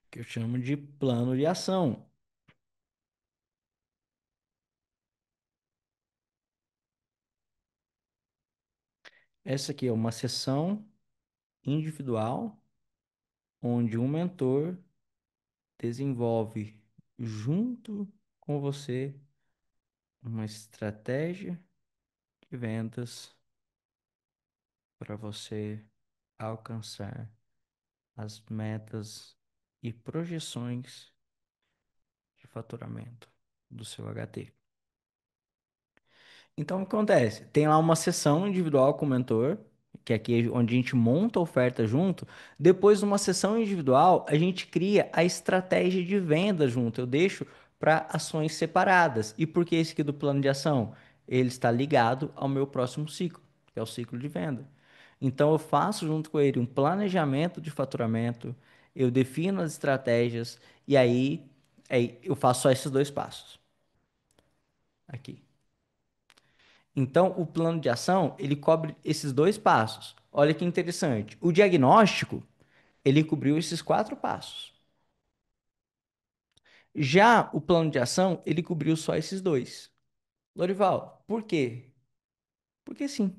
que eu chamo de plano de ação. Essa aqui é uma sessão individual onde um mentor desenvolve junto com você uma estratégia de vendas para você alcançar as metas e projeções de faturamento do seu HT. Então, o que acontece? Tem lá uma sessão individual com o mentor, que é aqui onde a gente monta a oferta junto. Depois, numa sessão individual, a gente cria a estratégia de venda junto. Eu deixo para ações separadas. E por que esse aqui do plano de ação? Ele está ligado ao meu próximo ciclo, que é o ciclo de venda. Então, eu faço junto com ele um planejamento de faturamento, eu defino as estratégias e aí eu faço só esses 2 passos aqui. Então, o plano de ação, ele cobre esses 2 passos. Olha que interessante. O diagnóstico, ele cobriu esses 4 passos. Já o plano de ação, ele cobriu só esses dois. Lorival, por quê? Porque sim.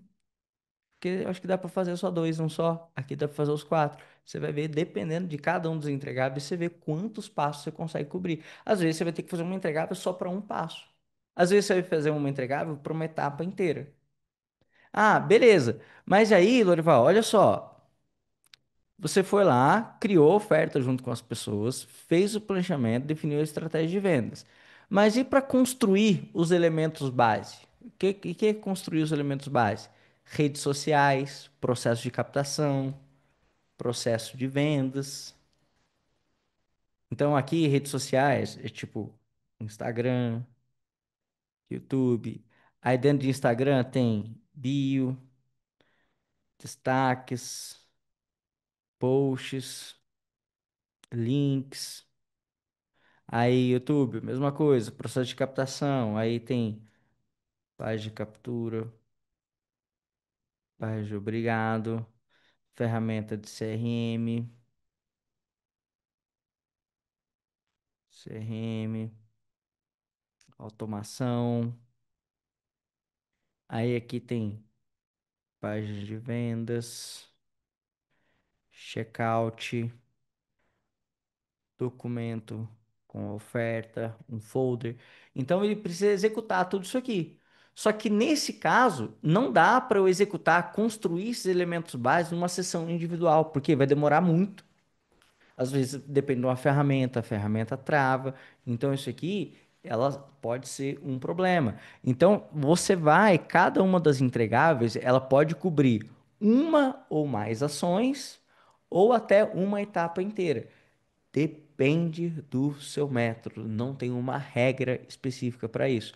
Porque eu acho que dá para fazer só dois, não só. Aqui dá para fazer os 4. Você vai ver, dependendo de cada um dos entregáveis, você vê quantos passos você consegue cobrir. Às vezes você vai ter que fazer uma entregável só para um passo. Às vezes você vai fazer uma entregável para uma etapa inteira. Ah, beleza. Mas aí, Lorival, olha só. Você foi lá, criou a oferta junto com as pessoas, fez o planejamento, definiu a estratégia de vendas. Mas e para construir os elementos base? O que é construir os elementos base? Redes sociais, processo de captação, processo de vendas. Então aqui redes sociais é tipo Instagram, YouTube. Aí dentro de Instagram tem bio, destaques, posts, links. Aí, YouTube, mesma coisa, processo de captação. Aí tem página de captura, página de obrigado, ferramenta de CRM, automação. Aí aqui tem página de vendas, checkout, documento com oferta, um folder. Então ele precisa executar tudo isso aqui. Só que nesse caso, não dá para eu executar, construir esses elementos básicos numa sessão individual, porque vai demorar muito. Às vezes depende de uma ferramenta, a ferramenta trava. Então isso aqui, ela pode ser um problema. Então cada uma das entregáveis, ela pode cobrir uma ou mais ações ou até uma etapa inteira. Depende do seu método, não tem uma regra específica para isso.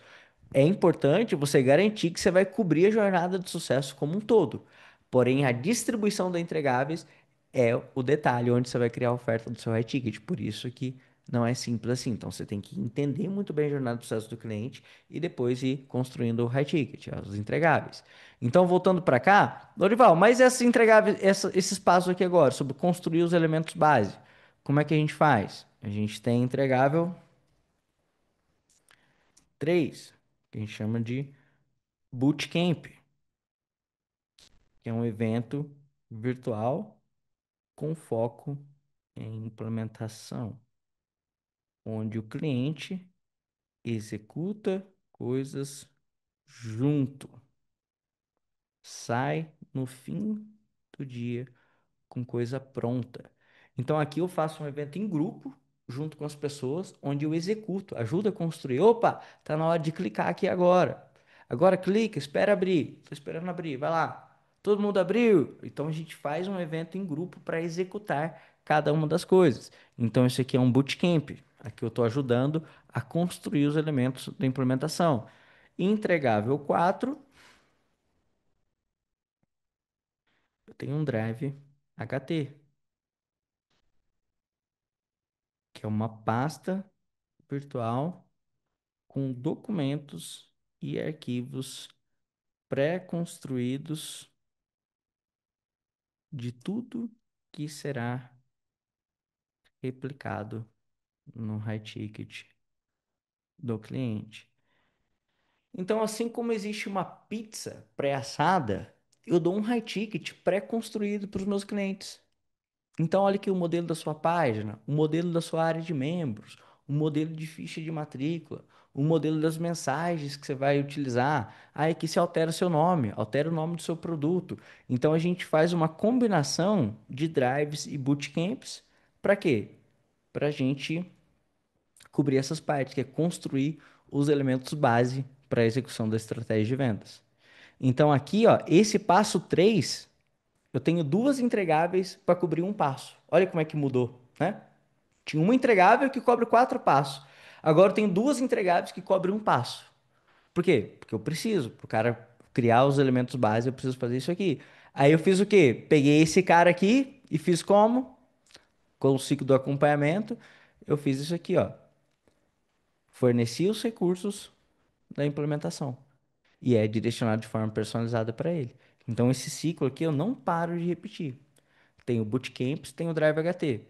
É importante você garantir que você vai cobrir a jornada de sucesso como um todo. Porém, a distribuição da entregáveis é o detalhe onde você vai criar a oferta do seu high ticket. Por isso que não é simples assim. Então, você tem que entender muito bem a jornada de sucesso do cliente e depois ir construindo o high ticket, os entregáveis. Então, voltando para cá, Dorival, mas essas entregáveis, esses passos aqui agora, sobre construir os elementos base, como é que a gente faz? A gente tem entregável 3 que a gente chama de Bootcamp, que é um evento virtual com foco em implementação. onde o cliente executa coisas junto, sai no fim do dia com coisa pronta. Então aqui eu faço um evento em grupo, junto com as pessoas, onde eu executo, ajuda a construir. Opa, tá na hora de clicar aqui agora. Agora clica, espera abrir. Tô esperando abrir, vai lá. Todo mundo abriu? Então a gente faz um evento em grupo para executar cada uma das coisas. Então isso aqui é um bootcamp. Aqui eu estou ajudando a construir os elementos da implementação. Entregável 4, eu tenho um drive HT, que é uma pasta virtual com documentos e arquivos pré-construídos de tudo que será replicado no high ticket do cliente. Então, assim como existe uma pizza pré-assada, eu dou um high ticket pré-construído para os meus clientes. Então, olha aqui o modelo da sua página, o modelo da sua área de membros, o modelo de ficha de matrícula, o modelo das mensagens que você vai utilizar. Aí aqui se altera o seu nome, altera o nome do seu produto. Então, a gente faz uma combinação de drives e bootcamps. Para quê? Para a gente cobrir essas partes, que é construir os elementos base para a execução da estratégia de vendas. Então, aqui, ó, esse passo 3 eu tenho duas entregáveis para cobrir um passo. Olha como é que mudou, né? Tinha uma entregável que cobre 4 passos. Agora eu tenho duas entregáveis que cobrem um passo. Por quê? Porque eu preciso. Para o cara criar os elementos básicos, eu preciso fazer isso aqui. Aí eu fiz o quê? Peguei esse cara aqui e fiz como? Com o ciclo do acompanhamento, eu fiz isso aqui, ó. Forneci os recursos da implementação. E é direcionado de forma personalizada para ele. Então esse ciclo aqui eu não paro de repetir. Tem o Bootcamps, tem o Drive HT.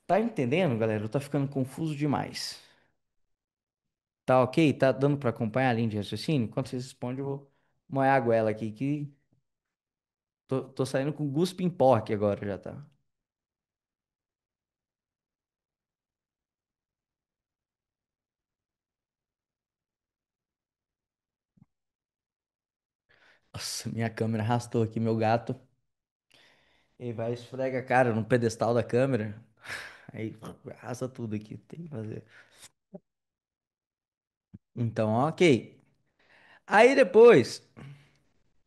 Tá entendendo, galera? Ou tá ficando confuso demais? Tá ok? Tá dando para acompanhar a linha de raciocínio? Enquanto vocês respondem, eu vou moer a goela aqui, que tô saindo com guspe em pó aqui agora, já tá. Nossa, minha câmera arrastou aqui, meu gato. Ele vai esfrega a cara no pedestal da câmera. Aí arrasta tudo aqui, tem que fazer. Então, ok. Aí depois,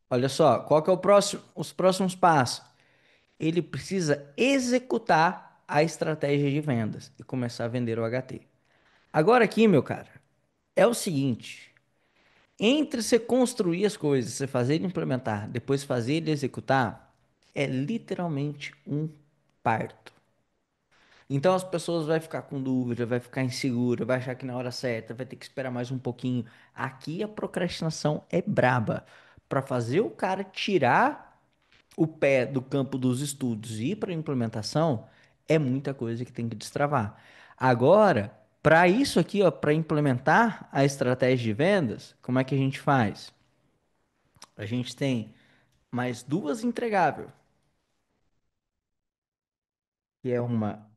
olha só, qual que é o próximo, os próximos passos? Ele precisa executar a estratégia de vendas e começar a vender o HT. Agora aqui, meu cara, é o seguinte, entre você construir as coisas, você fazer e implementar, depois fazer e executar, é literalmente um parto. Então as pessoas vão ficar com dúvida, vai ficar insegura, vai achar que na hora certa, vai ter que esperar mais um pouquinho. Aqui a procrastinação é braba. Para fazer o cara tirar o pé do campo dos estudos e ir para a implementação, é muita coisa que tem que destravar. Agora, para isso aqui, ó, para implementar a estratégia de vendas, como é que a gente faz? A gente tem mais duas entregáveis, que é uma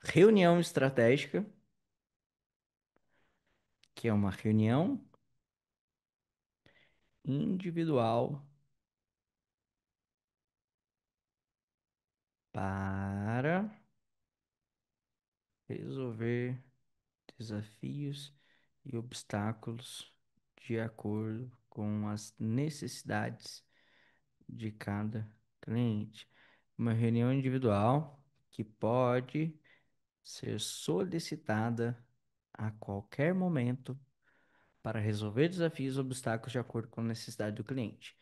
reunião estratégica, que é uma reunião individual para resolver desafios e obstáculos de acordo com as necessidades de cada cliente. Uma reunião individual que pode ser solicitada a qualquer momento para resolver desafios e obstáculos de acordo com a necessidade do cliente.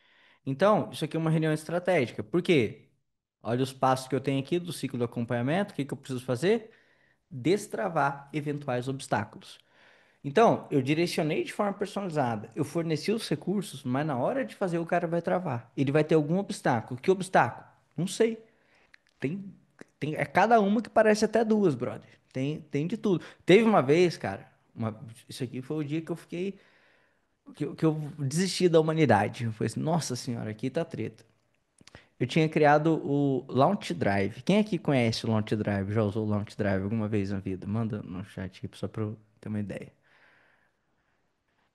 Então, isso aqui é uma reunião estratégica. Por quê? Olha os passos que eu tenho aqui do ciclo do acompanhamento. O que que eu preciso fazer? Destravar eventuais obstáculos. Então, eu direcionei de forma personalizada, eu forneci os recursos, mas na hora de fazer o cara vai travar. Ele vai ter algum obstáculo. Que obstáculo? Não sei. Tem, é cada uma que parece até duas, brother. Tem de tudo. Teve uma vez, cara, isso aqui foi o dia que eu fiquei, que eu desisti da humanidade. Eu falei assim, nossa senhora, aqui tá treta. Eu tinha criado o Launch Drive. Quem aqui conhece o Launch Drive? Já usou o Launch Drive alguma vez na vida? Manda no chat aqui só pra eu ter uma ideia.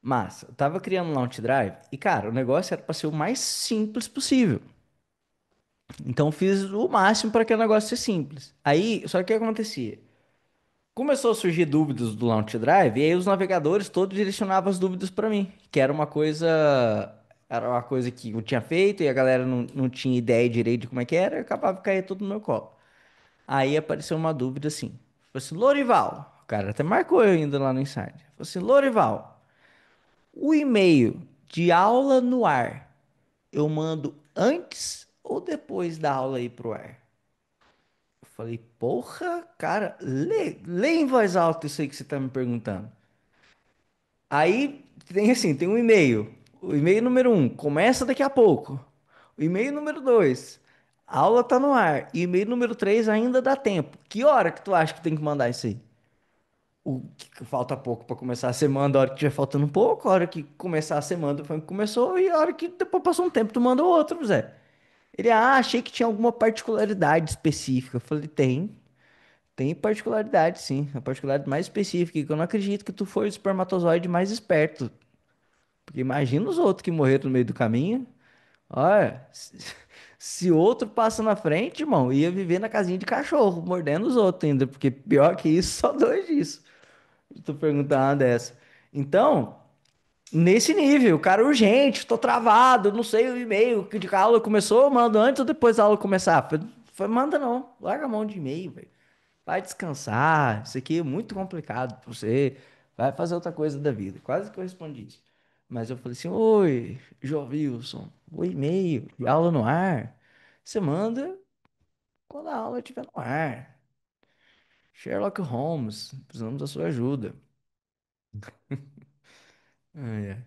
Mas, eu tava criando um Launch Drive e, cara, o negócio era pra ser o mais simples possível. Então, eu fiz o máximo para que o negócio ser simples. Aí, só que o que acontecia? Começou a surgir dúvidas do Launch Drive e aí os navegadores todos direcionavam as dúvidas para mim, que era uma coisa que eu tinha feito e a galera não tinha ideia direito de como é que era, e acabava caindo tudo no meu colo. Aí apareceu uma dúvida assim, falou assim, Lorival, o cara até marcou eu ainda lá no Insider, falou assim, Lorival, o e-mail de aula no ar, eu mando antes ou depois da aula ir pro ar? Eu falei, porra, cara, lê em voz alta isso aí que você tá me perguntando. Aí tem assim, tem um e-mail. O e-mail número um começa daqui a pouco. O e-mail número dois, a aula tá no ar. E e-mail número três ainda dá tempo. Que hora que tu acha que tem que mandar isso aí? O que falta pouco para começar a semana, a hora que tiver faltando um pouco, a hora que começar a semana foi que começou e a hora que depois passou um tempo tu manda o outro, Zé. Ele, achei que tinha alguma particularidade específica. Eu falei, tem particularidade, sim. A particularidade mais específica, que eu não acredito que tu foi o espermatozoide mais esperto. Porque imagina os outros que morreram no meio do caminho. Olha, se outro passa na frente, irmão, ia viver na casinha de cachorro, mordendo os outros ainda. Porque pior que isso, só dois disso. Tu perguntar uma dessa. Então, nesse nível, cara, urgente, tô travado, não sei o e-mail, que a aula começou, manda antes ou depois da aula começar. Manda não, larga a mão de e-mail, velho. Vai descansar. Isso aqui é muito complicado pra você. Vai fazer outra coisa da vida. Quase que eu respondi isso. Mas eu falei assim: Oi, João Wilson, o e-mail de aula no ar. Você manda quando a aula estiver no ar. Sherlock Holmes, precisamos da sua ajuda. Ai, ai.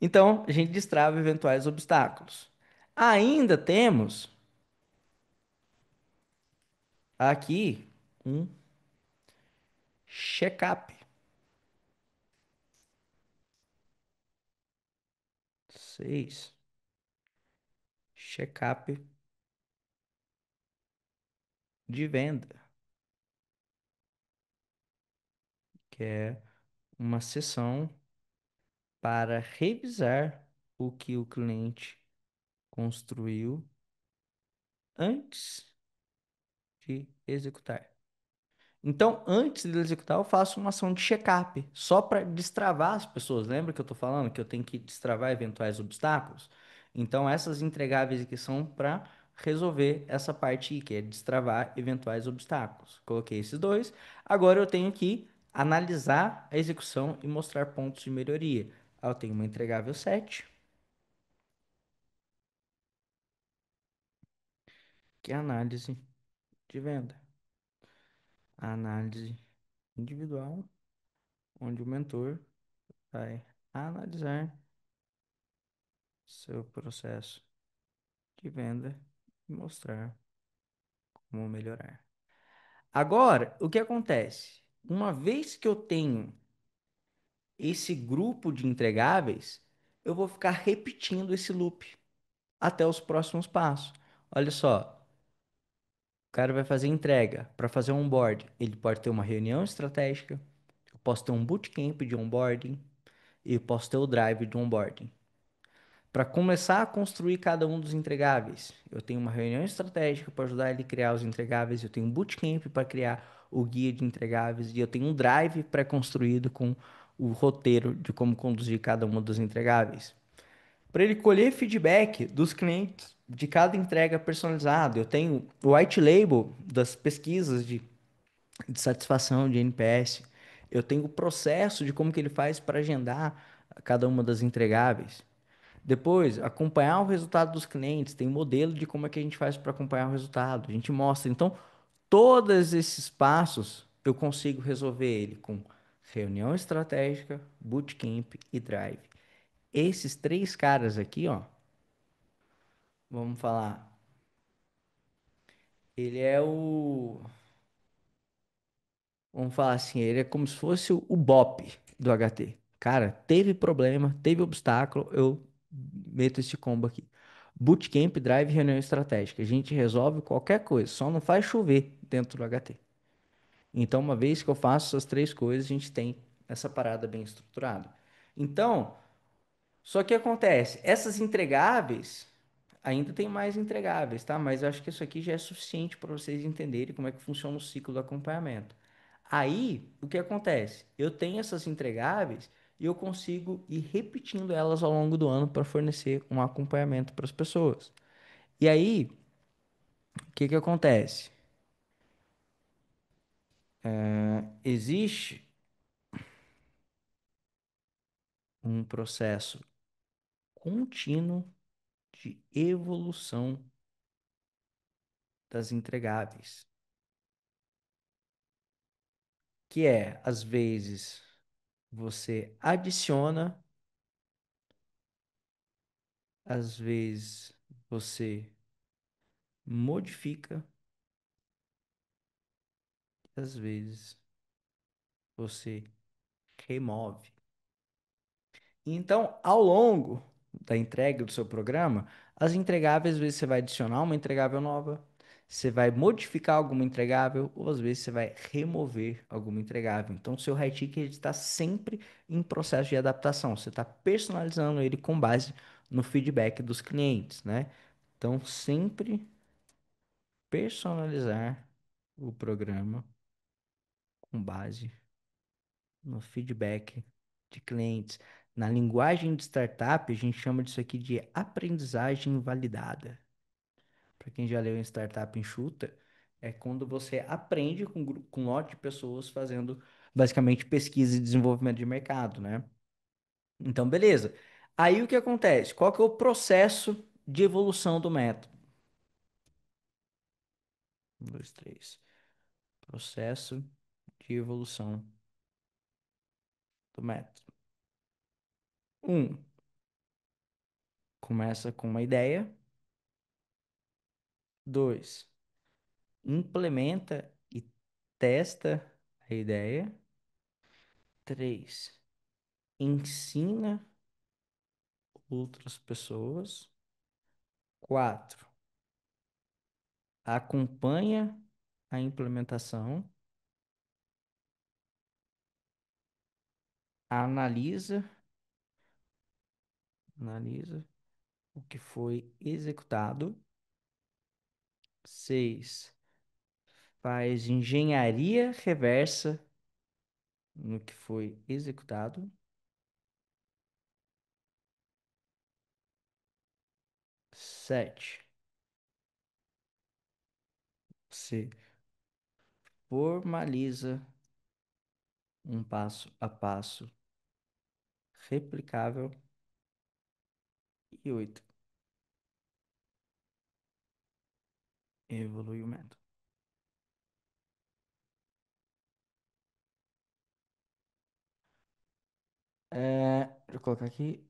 Então, a gente destrava eventuais obstáculos. Ainda temos aqui um check-up. 6. Check-up de venda, que é uma sessão para revisar o que o cliente construiu antes de executar. Então, antes de executar, eu faço uma ação de check-up, só para destravar as pessoas. Lembra que eu estou falando que eu tenho que destravar eventuais obstáculos? Então, essas entregáveis aqui são para resolver essa parte aí, que é destravar eventuais obstáculos. Coloquei esses dois. Agora eu tenho que analisar a execução e mostrar pontos de melhoria. Aí eu tenho uma entregável 7, que é a análise de venda. A análise individual, onde o mentor vai analisar seu processo de venda e mostrar como melhorar. Agora, o que acontece? Uma vez que eu tenho esse grupo de entregáveis, eu vou ficar repetindo esse loop até os próximos passos. Olha só, o cara vai fazer entrega. Para fazer um onboard, ele pode ter uma reunião estratégica, eu posso ter um bootcamp de onboarding e eu posso ter o drive de onboarding. Para começar a construir cada um dos entregáveis, eu tenho uma reunião estratégica para ajudar ele a criar os entregáveis, eu tenho um bootcamp para criar o guia de entregáveis e eu tenho um drive pré-construído com o roteiro de como conduzir cada um dos entregáveis. Para ele colher feedback dos clientes de cada entrega personalizada, eu tenho o white label das pesquisas de satisfação de NPS, eu tenho o processo de como que ele faz para agendar cada uma das entregáveis. Depois, acompanhar o resultado dos clientes, tem modelo de como é que a gente faz para acompanhar o resultado. A gente mostra. Então, todos esses passos eu consigo resolver ele com reunião estratégica, bootcamp e drive. Esses três caras aqui, ó, vamos falar, ele é o, vamos falar assim, ele é como se fosse o BOP do HT. Cara, teve problema, teve obstáculo, eu meto esse combo aqui. Bootcamp, Drive, reunião estratégica. A gente resolve qualquer coisa, só não faz chover dentro do HT. Então, uma vez que eu faço essas três coisas, a gente tem essa parada bem estruturada. Então, só que acontece, essas entregáveis, ainda tem mais entregáveis, tá? Mas eu acho que isso aqui já é suficiente para vocês entenderem como é que funciona o ciclo do acompanhamento. Aí, o que acontece? Eu tenho essas entregáveis e eu consigo ir repetindo elas ao longo do ano para fornecer um acompanhamento para as pessoas. E aí, o que que acontece? Existe um processo contínuo de evolução das entregáveis, que é, às vezes, você adiciona, às vezes você modifica, às vezes você remove. Então, ao longo da entrega do seu programa, as entregáveis, às vezes você vai adicionar uma entregável nova, você vai modificar alguma entregável, ou às vezes você vai remover alguma entregável. Então, o seu high ticket está sempre em processo de adaptação. Você está personalizando ele com base no feedback dos clientes, né? Então, sempre personalizar o programa com base no feedback de clientes. Na linguagem de startup, a gente chama disso aqui de aprendizagem validada. Para quem já leu em Startup Enxuta, é quando você aprende com um lote de pessoas fazendo basicamente pesquisa e desenvolvimento de mercado, né? Então, beleza. Aí o que acontece? Qual que é o processo de evolução do método? Um, dois, três. Processo de evolução do método. Um, começa com uma ideia. Dois, implementa e testa a ideia. Três, ensina outras pessoas. Quatro, acompanha a implementação. Analisa, analisa o que foi executado. Seis, faz engenharia reversa no que foi executado. Sete, você formaliza um passo a passo replicável. E oito, evolui o método. Deixa eu colocar aqui.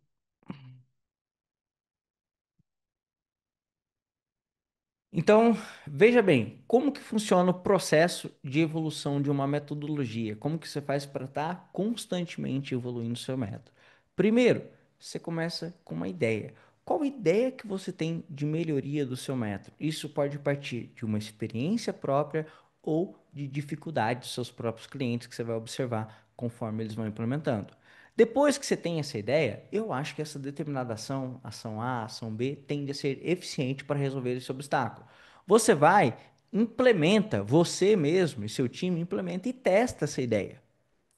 Então, veja bem, como que funciona o processo de evolução de uma metodologia? Como que você faz para estar constantemente evoluindo o seu método? Primeiro, você começa com uma ideia. Qual ideia que você tem de melhoria do seu método? Isso pode partir de uma experiência própria ou de dificuldade dos seus próprios clientes que você vai observar conforme eles vão implementando. Depois que você tem essa ideia, eu acho que essa determinada ação, ação A, ação B, tende a ser eficiente para resolver esse obstáculo. Você vai, implementa, você mesmo e seu time implementa e testa essa ideia.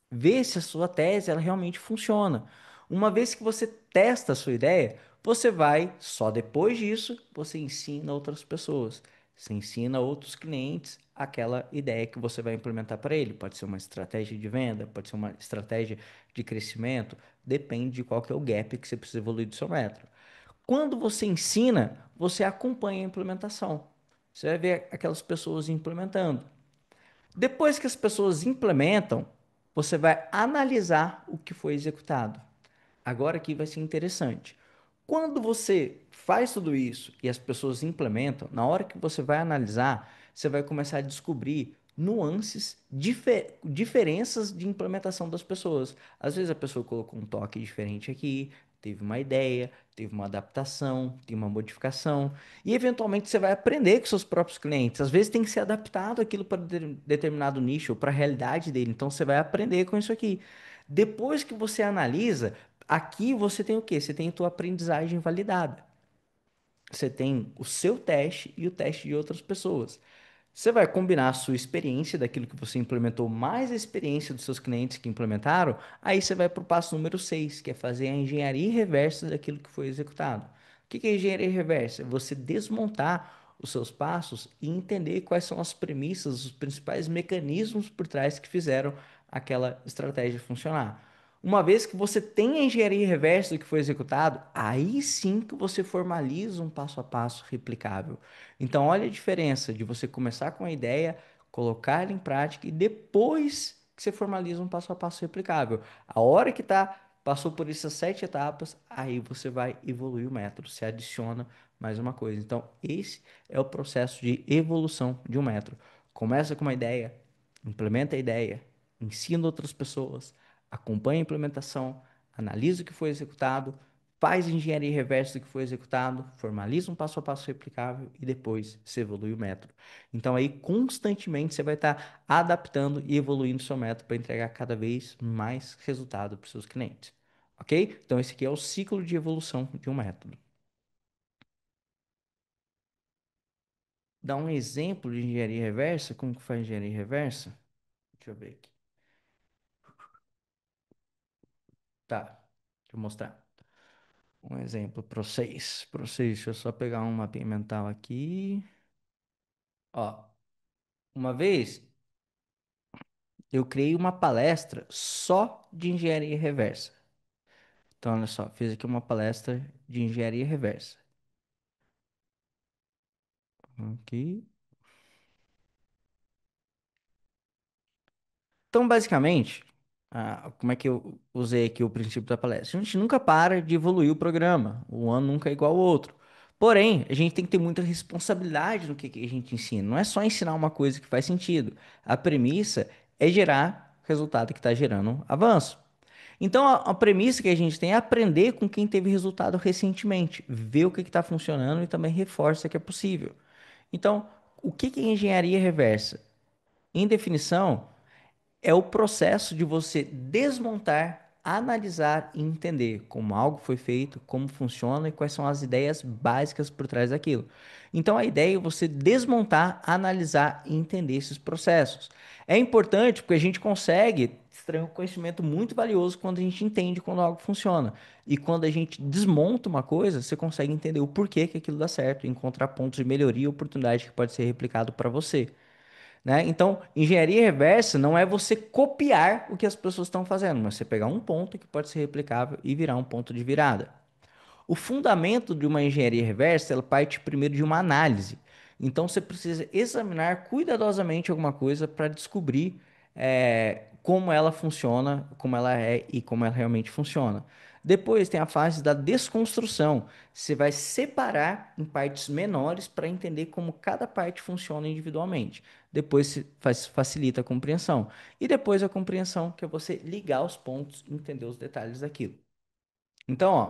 Vê se a sua tese ela realmente funciona. Uma vez que você testa a sua ideia, você vai, só depois disso, você ensina outras pessoas. Você ensina outros clientes aquela ideia que você vai implementar para ele. Pode ser uma estratégia de venda, pode ser uma estratégia de crescimento, depende de qual que é o gap que você precisa evoluir do seu método. Quando você ensina, você acompanha a implementação. Você vai ver aquelas pessoas implementando. Depois que as pessoas implementam, você vai analisar o que foi executado. Agora aqui vai ser interessante. Quando você faz tudo isso e as pessoas implementam, na hora que você vai analisar, você vai começar a descobrir nuances, diferenças de implementação das pessoas. Às vezes a pessoa colocou um toque diferente aqui, teve uma ideia, teve uma adaptação, tem uma modificação, e eventualmente você vai aprender com seus próprios clientes. Às vezes tem que ser adaptado aquilo para determinado nicho, para a realidade dele. Então você vai aprender com isso aqui. Depois que você analisa, aqui você tem o quê? Você tem a tua aprendizagem validada. Você tem o seu teste e o teste de outras pessoas. Você vai combinar a sua experiência daquilo que você implementou, mais a experiência dos seus clientes que implementaram, aí você vai para o passo número 6, que é fazer a engenharia reversa daquilo que foi executado. O que é engenharia reversa? É você desmontar os seus passos e entender quais são as premissas, os principais mecanismos por trás que fizeram aquela estratégia funcionar. Uma vez que você tem a engenharia reversa do que foi executado, aí sim que você formaliza um passo a passo replicável. Então, olha a diferença de você começar com a ideia, colocar ela em prática e depois que você formaliza um passo a passo replicável. A hora que passou por essas 7 etapas, aí você vai evoluir o método, você adiciona mais uma coisa. Então, esse é o processo de evolução de um método. Começa com uma ideia, implementa a ideia, ensina outras pessoas, acompanha a implementação, analisa o que foi executado, faz engenharia reversa do que foi executado, formaliza um passo a passo replicável e depois se evolui o método. Então aí constantemente você vai estar adaptando e evoluindo seu método para entregar cada vez mais resultado para os seus clientes. Ok? Então esse aqui é o ciclo de evolução de um método. Dá um exemplo de engenharia reversa, como que faz engenharia reversa? Deixa eu ver aqui. Tá, deixa eu mostrar. Um exemplo para vocês. Para vocês, deixa eu só pegar um mapinha mental aqui. Ó, uma vez eu criei uma palestra só de engenharia reversa. Então, olha só, fiz aqui uma palestra de engenharia reversa. Aqui. Então, basicamente, como é que eu usei aqui o princípio da palestra? A gente nunca para de evoluir o programa. Um ano nunca é igual ao outro. Porém, a gente tem que ter muita responsabilidade no que a gente ensina. Não é só ensinar uma coisa que faz sentido. A premissa é gerar resultado que está gerando avanço. Então, a premissa que a gente tem é aprender com quem teve resultado recentemente, ver o que está funcionando e também reforça que é possível. Então, o que é engenharia reversa? Em definição, é o processo de você desmontar, analisar e entender como algo foi feito, como funciona e quais são as ideias básicas por trás daquilo. Então a ideia é você desmontar, analisar e entender esses processos. É importante porque a gente consegue extrair um conhecimento muito valioso quando a gente entende quando algo funciona. E quando a gente desmonta uma coisa, você consegue entender o porquê que aquilo dá certo, encontrar pontos de melhoria e oportunidade que pode ser replicado para você, né? Então, engenharia reversa não é você copiar o que as pessoas estão fazendo, mas você pegar um ponto que pode ser replicável e virar um ponto de virada. O fundamento de uma engenharia reversa, ela parte primeiro de uma análise. Então, você precisa examinar cuidadosamente alguma coisa para descobrir como ela funciona, como ela é e como ela realmente funciona. Depois tem a fase da desconstrução. Você vai separar em partes menores para entender como cada parte funciona individualmente. Depois facilita a compreensão. E depois a compreensão, que é você ligar os pontos e entender os detalhes daquilo. Então, ó,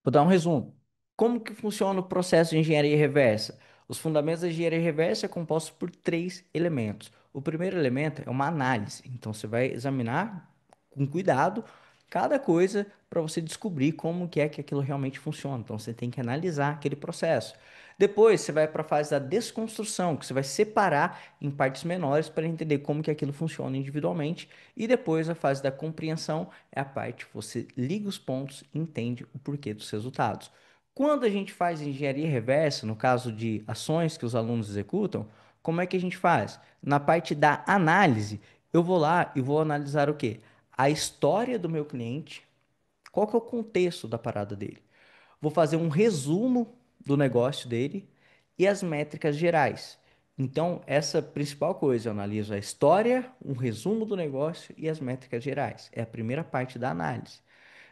vou dar um resumo. Como que funciona o processo de engenharia reversa? Os fundamentos da engenharia reversa é composto por 3 elementos. O primeiro elemento é uma análise. Então você vai examinar com cuidado cada coisa para você descobrir como que é que aquilo realmente funciona. Então você tem que analisar aquele processo. Depois você vai para a fase da desconstrução, que você vai separar em partes menores para entender como que aquilo funciona individualmente. E depois a fase da compreensão é a parte que você liga os pontos e entende o porquê dos resultados. Quando a gente faz engenharia reversa, no caso de ações que os alunos executam, como é que a gente faz? Na parte da análise, eu vou lá e vou analisar o quê? A história do meu cliente, qual que é o contexto da parada dele. Vou fazer um resumo do negócio dele e as métricas gerais. Então, essa principal coisa, eu analiso a história, um resumo do negócio e as métricas gerais. É a primeira parte da análise.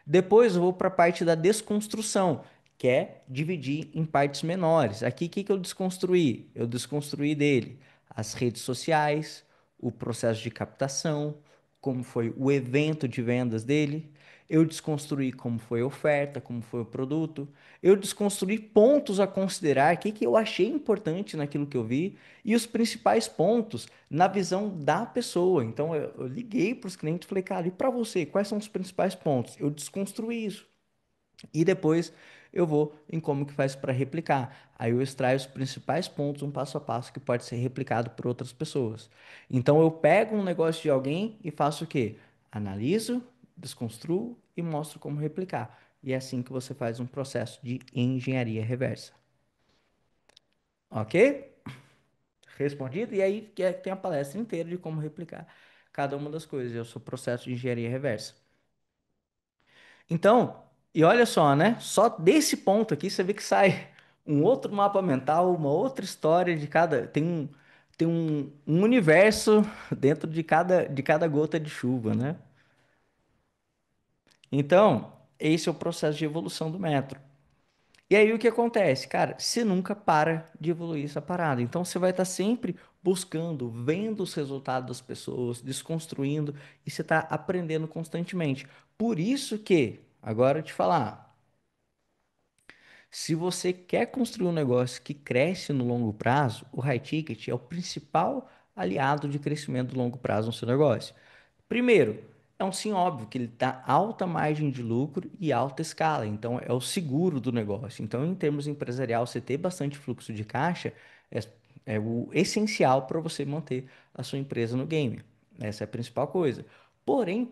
Depois eu vou para a parte da desconstrução, que é dividir em partes menores. Aqui, o que que eu desconstruí? Eu desconstruí dele as redes sociais, o processo de captação, como foi o evento de vendas dele. Eu desconstruí como foi a oferta, como foi o produto. Eu desconstruí pontos a considerar, o que que eu achei importante naquilo que eu vi e os principais pontos na visão da pessoa. Então eu liguei para os clientes e falei, cara, e para você, quais são os principais pontos? Eu desconstruí isso. E depois eu vou em como que faz para replicar. Aí eu extraio os principais pontos, um passo a passo que pode ser replicado por outras pessoas. Então eu pego um negócio de alguém e faço o quê? Analiso, desconstruo e mostro como replicar. E é assim que você faz um processo de engenharia reversa. Ok? Respondido? E aí tem a palestra inteira de como replicar cada uma das coisas. É o seu processo de engenharia reversa. Então, e olha só, né? Só desse ponto aqui você vê que sai um outro mapa mental, uma outra história de cada. Tem um universo dentro de cada gota de chuva, né? Então, esse é o processo de evolução do metro. E aí o que acontece? Cara, você nunca para de evoluir essa parada. Então você vai estar sempre buscando, vendo os resultados das pessoas, desconstruindo e você está aprendendo constantemente. Por isso que, agora eu te falar. Se você quer construir um negócio que cresce no longo prazo, o high ticket é o principal aliado de crescimento do longo prazo no seu negócio. Primeiro, é um sim óbvio que ele dá alta margem de lucro e alta escala, então é o seguro do negócio. Então, em termos empresarial, você ter bastante fluxo de caixa é, é o essencial para você manter a sua empresa no game. Essa é a principal coisa. Porém,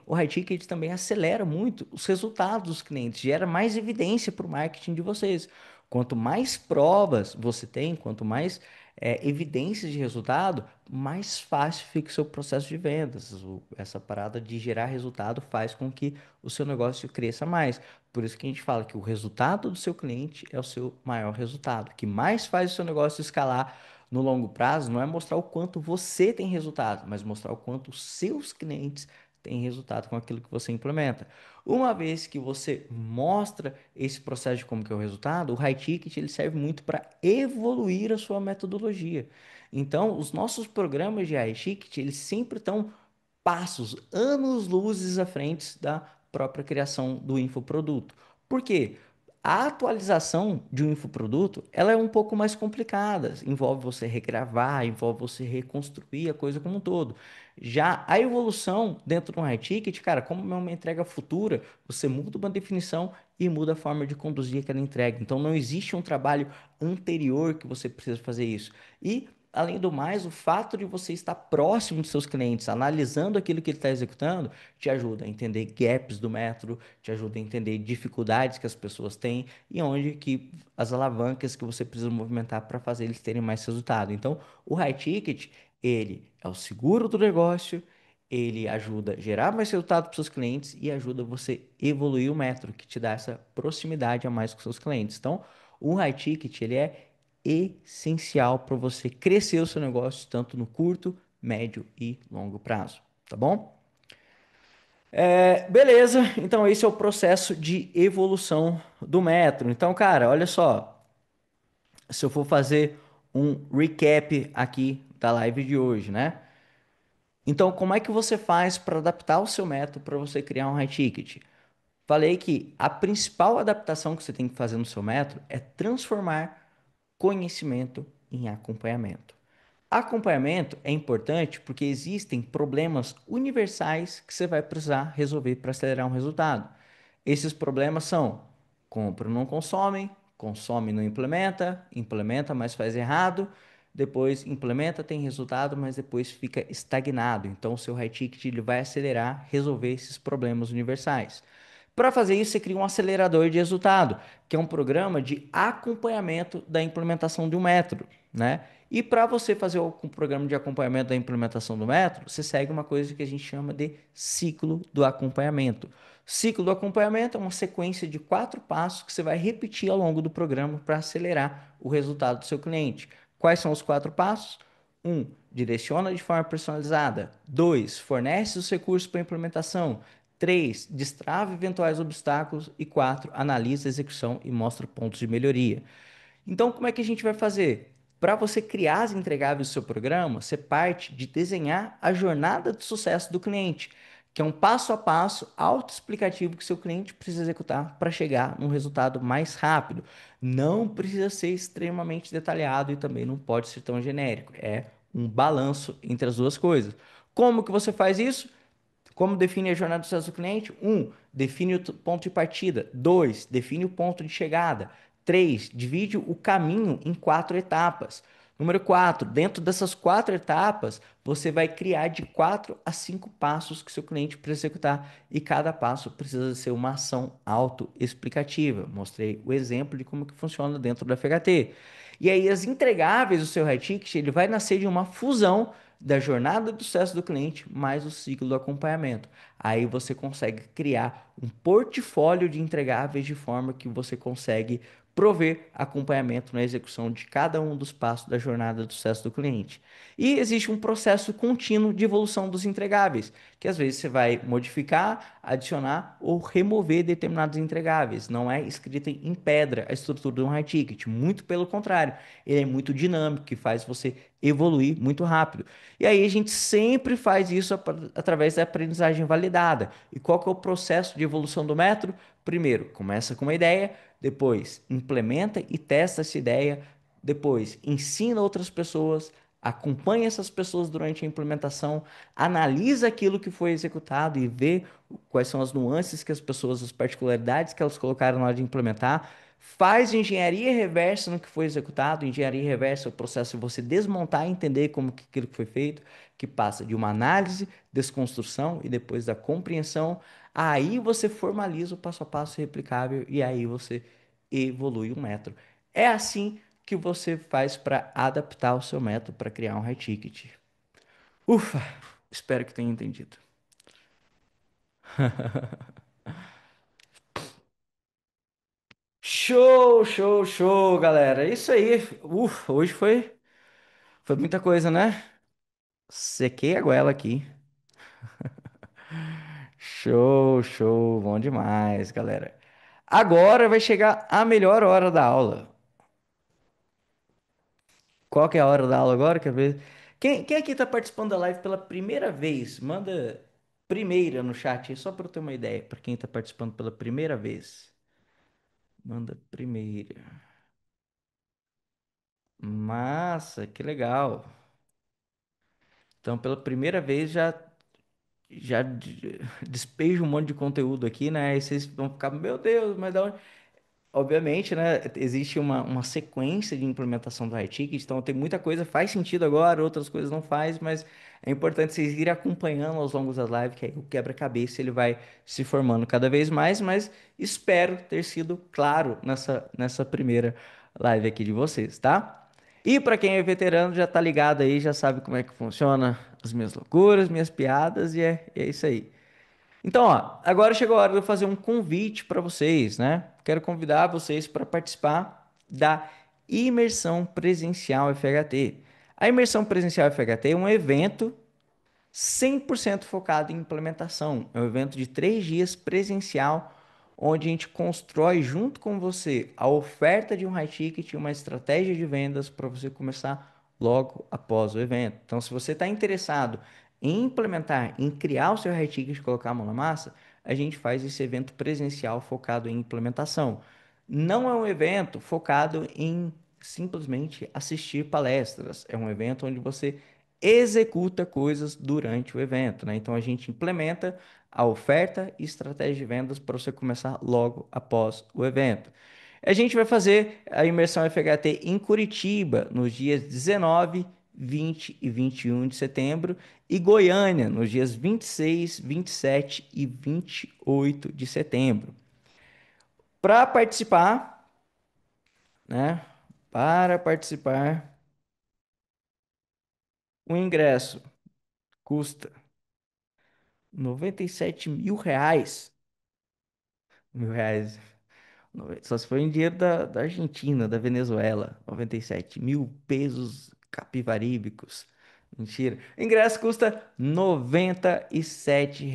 o high ticket também acelera muito os resultados dos clientes, gera mais evidência para o marketing de vocês. Quanto mais provas você tem, quanto mais evidências de resultado, mais fácil fica o seu processo de vendas. Essa parada de gerar resultado faz com que o seu negócio cresça mais. Por isso que a gente fala que o resultado do seu cliente é o seu maior resultado. O que mais faz o seu negócio escalar no longo prazo não é mostrar o quanto você tem resultado, mas mostrar o quanto os seus clientes têm resultado com aquilo que você implementa. Uma vez que você mostra esse processo de como que é o resultado, o high ticket ele serve muito para evoluir a sua metodologia. Então, os nossos programas de high ticket, eles sempre estão passos, anos-luzes à frente da própria criação do infoproduto. Por quê? A atualização de um infoproduto, ela é um pouco mais complicada, envolve você regravar, envolve você reconstruir a coisa como um todo. Já a evolução dentro de um high ticket, cara, como é uma entrega futura, você muda uma definição e muda a forma de conduzir aquela entrega. Então não existe um trabalho anterior que você precisa fazer isso. E além do mais, o fato de você estar próximo dos seus clientes, analisando aquilo que ele está executando, te ajuda a entender gaps do método, te ajuda a entender dificuldades que as pessoas têm e onde que as alavancas que você precisa movimentar para fazer eles terem mais resultado. Então, o high ticket, ele é o seguro do negócio, ele ajuda a gerar mais resultado para os seus clientes e ajuda você a evoluir o método, que te dá essa proximidade a mais com os seus clientes. Então, o high ticket, ele é essencial para você crescer o seu negócio tanto no curto, médio e longo prazo, tá bom? Beleza, então esse é o processo de evolução do metro. Então, cara, olha só, se eu for fazer um recap aqui da live de hoje, né? Então, como é que você faz para adaptar o seu método para você criar um high ticket? Falei que a principal adaptação que você tem que fazer no seu método é transformar conhecimento em acompanhamento. Acompanhamento é importante porque existem problemas universais que você vai precisar resolver para acelerar um resultado. Esses problemas são: compra e não consome, consome e não implementa, implementa, mas faz errado, depois implementa, tem resultado, mas depois fica estagnado. Então, o seu high ticket ele vai acelerar, resolver esses problemas universais. Para fazer isso, você cria um acelerador de resultado, que é um programa de acompanhamento da implementação de um método, né? E para você fazer o programa de acompanhamento da implementação do método, você segue uma coisa que a gente chama de ciclo do acompanhamento. Ciclo do acompanhamento é uma sequência de 4 passos que você vai repetir ao longo do programa para acelerar o resultado do seu cliente. Quais são os 4 passos? 1. Direciona de forma personalizada. 2. Fornece os recursos para implementação. 3. Destrava eventuais obstáculos. E 4. Analisa a execução e mostra pontos de melhoria. Então, como é que a gente vai fazer? Para você criar as entregáveis do seu programa, você parte de desenhar a jornada de sucesso do cliente, que é um passo a passo autoexplicativo que seu cliente precisa executar para chegar num resultado mais rápido. Não precisa ser extremamente detalhado e também não pode ser tão genérico. É um balanço entre as duas coisas. Como que você faz isso? Como define a jornada do sucesso do cliente? Um, define o ponto de partida. Dois, define o ponto de chegada. Três, divide o caminho em quatro etapas. Número quatro, dentro dessas quatro etapas, você vai criar de quatro a cinco passos que seu cliente precisa executar e cada passo precisa ser uma ação autoexplicativa. Mostrei o exemplo de como que funciona dentro do FHT. E aí, as entregáveis do seu High Ticket, ele vai nascer de uma fusão da jornada do sucesso do cliente mais o ciclo do acompanhamento. Aí você consegue criar um portfólio de entregáveis de forma que você consegue prover acompanhamento na execução de cada um dos passos da jornada do sucesso do cliente. E existe um processo contínuo de evolução dos entregáveis, que às vezes você vai modificar, adicionar ou remover determinados entregáveis. Não é escrita em pedra a estrutura de um high ticket, muito pelo contrário, ele é muito dinâmico, que faz você evoluir muito rápido. E aí a gente sempre faz isso através da aprendizagem validada. E qual que é o processo de evolução do método? Primeiro, começa com uma ideia, depois implementa e testa essa ideia, depois ensina outras pessoas, acompanha essas pessoas durante a implementação, analisa aquilo que foi executado e vê quais são as nuances que as pessoas, as particularidades que elas colocaram na hora de implementar. Faz engenharia reversa no que foi executado. Engenharia reversa é o processo de você desmontar e entender como que aquilo que foi feito, que passa de uma análise, desconstrução e depois da compreensão. Aí você formaliza o passo a passo replicável e aí você evolui o método. É assim que você faz para adaptar o seu método para criar um high ticket. Ufa, espero que tenha entendido. Show, show, show, galera. É isso aí. Ufa, hoje foi muita coisa, né? Sequei a goela aqui. Show, show, bom demais, galera. Agora vai chegar a melhor hora da aula. Qual que é a hora da aula agora? Quer ver? Quem aqui tá participando da live pela primeira vez? Manda primeira no chat, só para eu ter uma ideia. Para quem tá participando pela primeira vez. Manda primeira. Massa, que legal. Então, pela primeira vez já despejo um monte de conteúdo aqui, né? Aí vocês vão ficar, meu Deus, mas da onde? Obviamente, né? Existe uma sequência de implementação do high ticket, então tem muita coisa faz sentido agora, outras coisas não faz, mas é importante vocês irem acompanhando aos longos das lives, que aí o quebra-cabeça ele vai se formando cada vez mais, mas espero ter sido claro nessa primeira live aqui de vocês, tá? E para quem é veterano já tá ligado aí, já sabe como é que funciona as minhas loucuras, minhas piadas e é isso aí. Então, ó, agora chegou a hora de eu fazer um convite para vocês, né? Quero convidar vocês para participar da imersão presencial FHT. A imersão presencial FHT é um evento 100% focado em implementação. É um evento de 3 dias presencial, onde a gente constrói junto com você a oferta de um high ticket e uma estratégia de vendas para você começar logo após o evento. Então, se você está interessado em implementar, em criar o seu high ticket e colocar a mão na massa, a gente faz esse evento presencial focado em implementação. Não é um evento focado em simplesmente assistir palestras. É um evento onde você executa coisas durante o evento, né? Então a gente implementa a oferta e estratégia de vendas para você começar logo após o evento. A gente vai fazer a imersão FHT em Curitiba nos dias 19, 20 e 21 de setembro e Goiânia nos dias 26, 27 e 28 de setembro. Para participar, né? Para participar, o ingresso custa R$ 97.000. R$ 1.000. Só se for em dinheiro da Argentina, da Venezuela. 97.000 pesos capivaríbicos. Mentira. O ingresso custa R$ 97.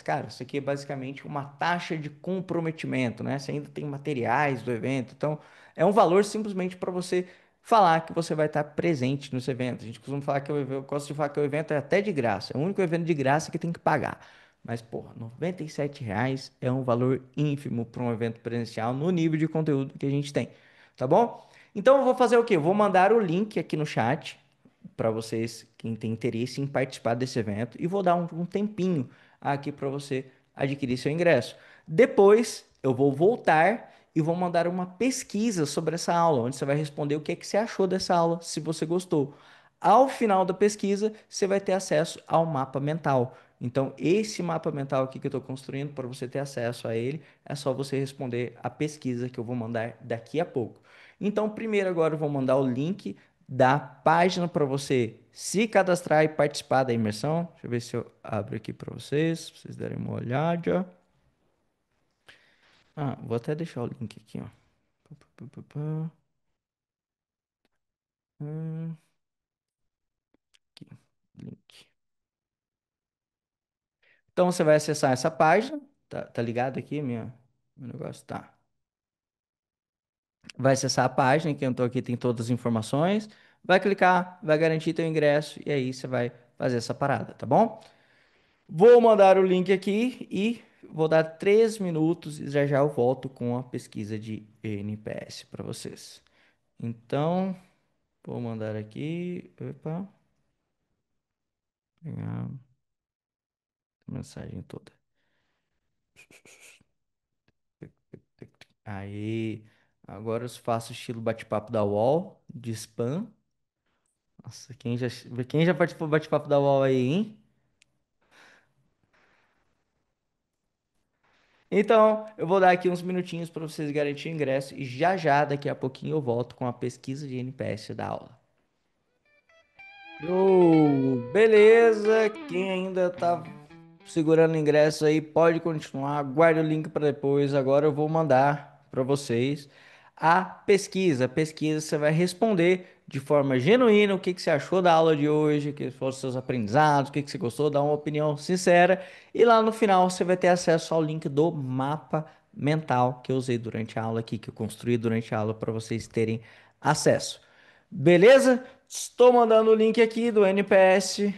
Cara, isso aqui é basicamente uma taxa de comprometimento, né? Você ainda tem materiais do evento. Então, é um valor simplesmente para você falar que você vai estar presente nesse evento. A gente costuma falar que eu gosto de falar que o evento é até de graça. É o único evento de graça que tem que pagar. Mas, porra, R$ 97 é um valor ínfimo para um evento presencial no nível de conteúdo que a gente tem, tá bom? Então eu vou fazer o quê? Eu vou mandar o link aqui no chat para vocês, quem tem interesse em participar desse evento, e vou dar um tempinho aqui para você adquirir seu ingresso. Depois eu vou voltar e vou mandar uma pesquisa sobre essa aula, onde você vai responder o que é que você achou dessa aula, se você gostou. Ao final da pesquisa, você vai ter acesso ao mapa mental. Então, esse mapa mental aqui que eu estou construindo, para você ter acesso a ele, é só você responder a pesquisa que eu vou mandar daqui a pouco. Então, primeiro agora eu vou mandar o link da página para você se cadastrar e participar da imersão. Deixa eu ver se eu abro aqui para vocês, pra vocês darem uma olhada. Ah, vou até deixar o link aqui, ó. Pá, pá, pá, pá. Hum, aqui, link. Então você vai acessar essa página, tá ligado aqui, meu negócio? Tá. Vai acessar a página, que eu tô aqui, tem todas as informações. Vai clicar, vai garantir teu ingresso e aí você vai fazer essa parada, tá bom? Vou mandar o link aqui e vou dar 3 minutos e já já eu volto com a pesquisa de NPS para vocês. Então, vou mandar aqui. Opa, pegar a mensagem toda. Aí, agora eu faço estilo bate-papo da UOL, de spam. Nossa, quem já participou do bate-papo da UOL aí, hein? Então, eu vou dar aqui uns minutinhos para vocês garantirem o ingresso e já já, daqui a pouquinho, eu volto com a pesquisa de NPS da aula. Beleza. Quem ainda tá segurando o ingresso aí, pode continuar. Guarde o link para depois. Agora eu vou mandar para vocês a pesquisa. A pesquisa você vai responder de forma genuína o que que você achou da aula de hoje, que foram os seus aprendizados, o que que você gostou, dar uma opinião sincera. E lá no final você vai ter acesso ao link do mapa mental que eu usei durante a aula aqui, que eu construí durante a aula para vocês terem acesso. Beleza? Estou mandando o link aqui do NPS.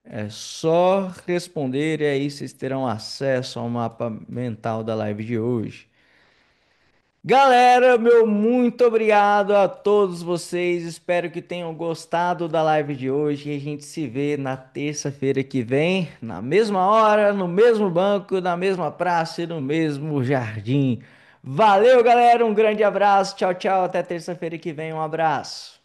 É só responder e aí vocês terão acesso ao mapa mental da live de hoje. Galera, meu muito obrigado a todos vocês. Espero que tenham gostado da live de hoje e a gente se vê na terça-feira que vem, na mesma hora, no mesmo banco, na mesma praça e no mesmo jardim. Valeu, galera. Um grande abraço. Tchau, tchau. Até terça-feira que vem. Um abraço.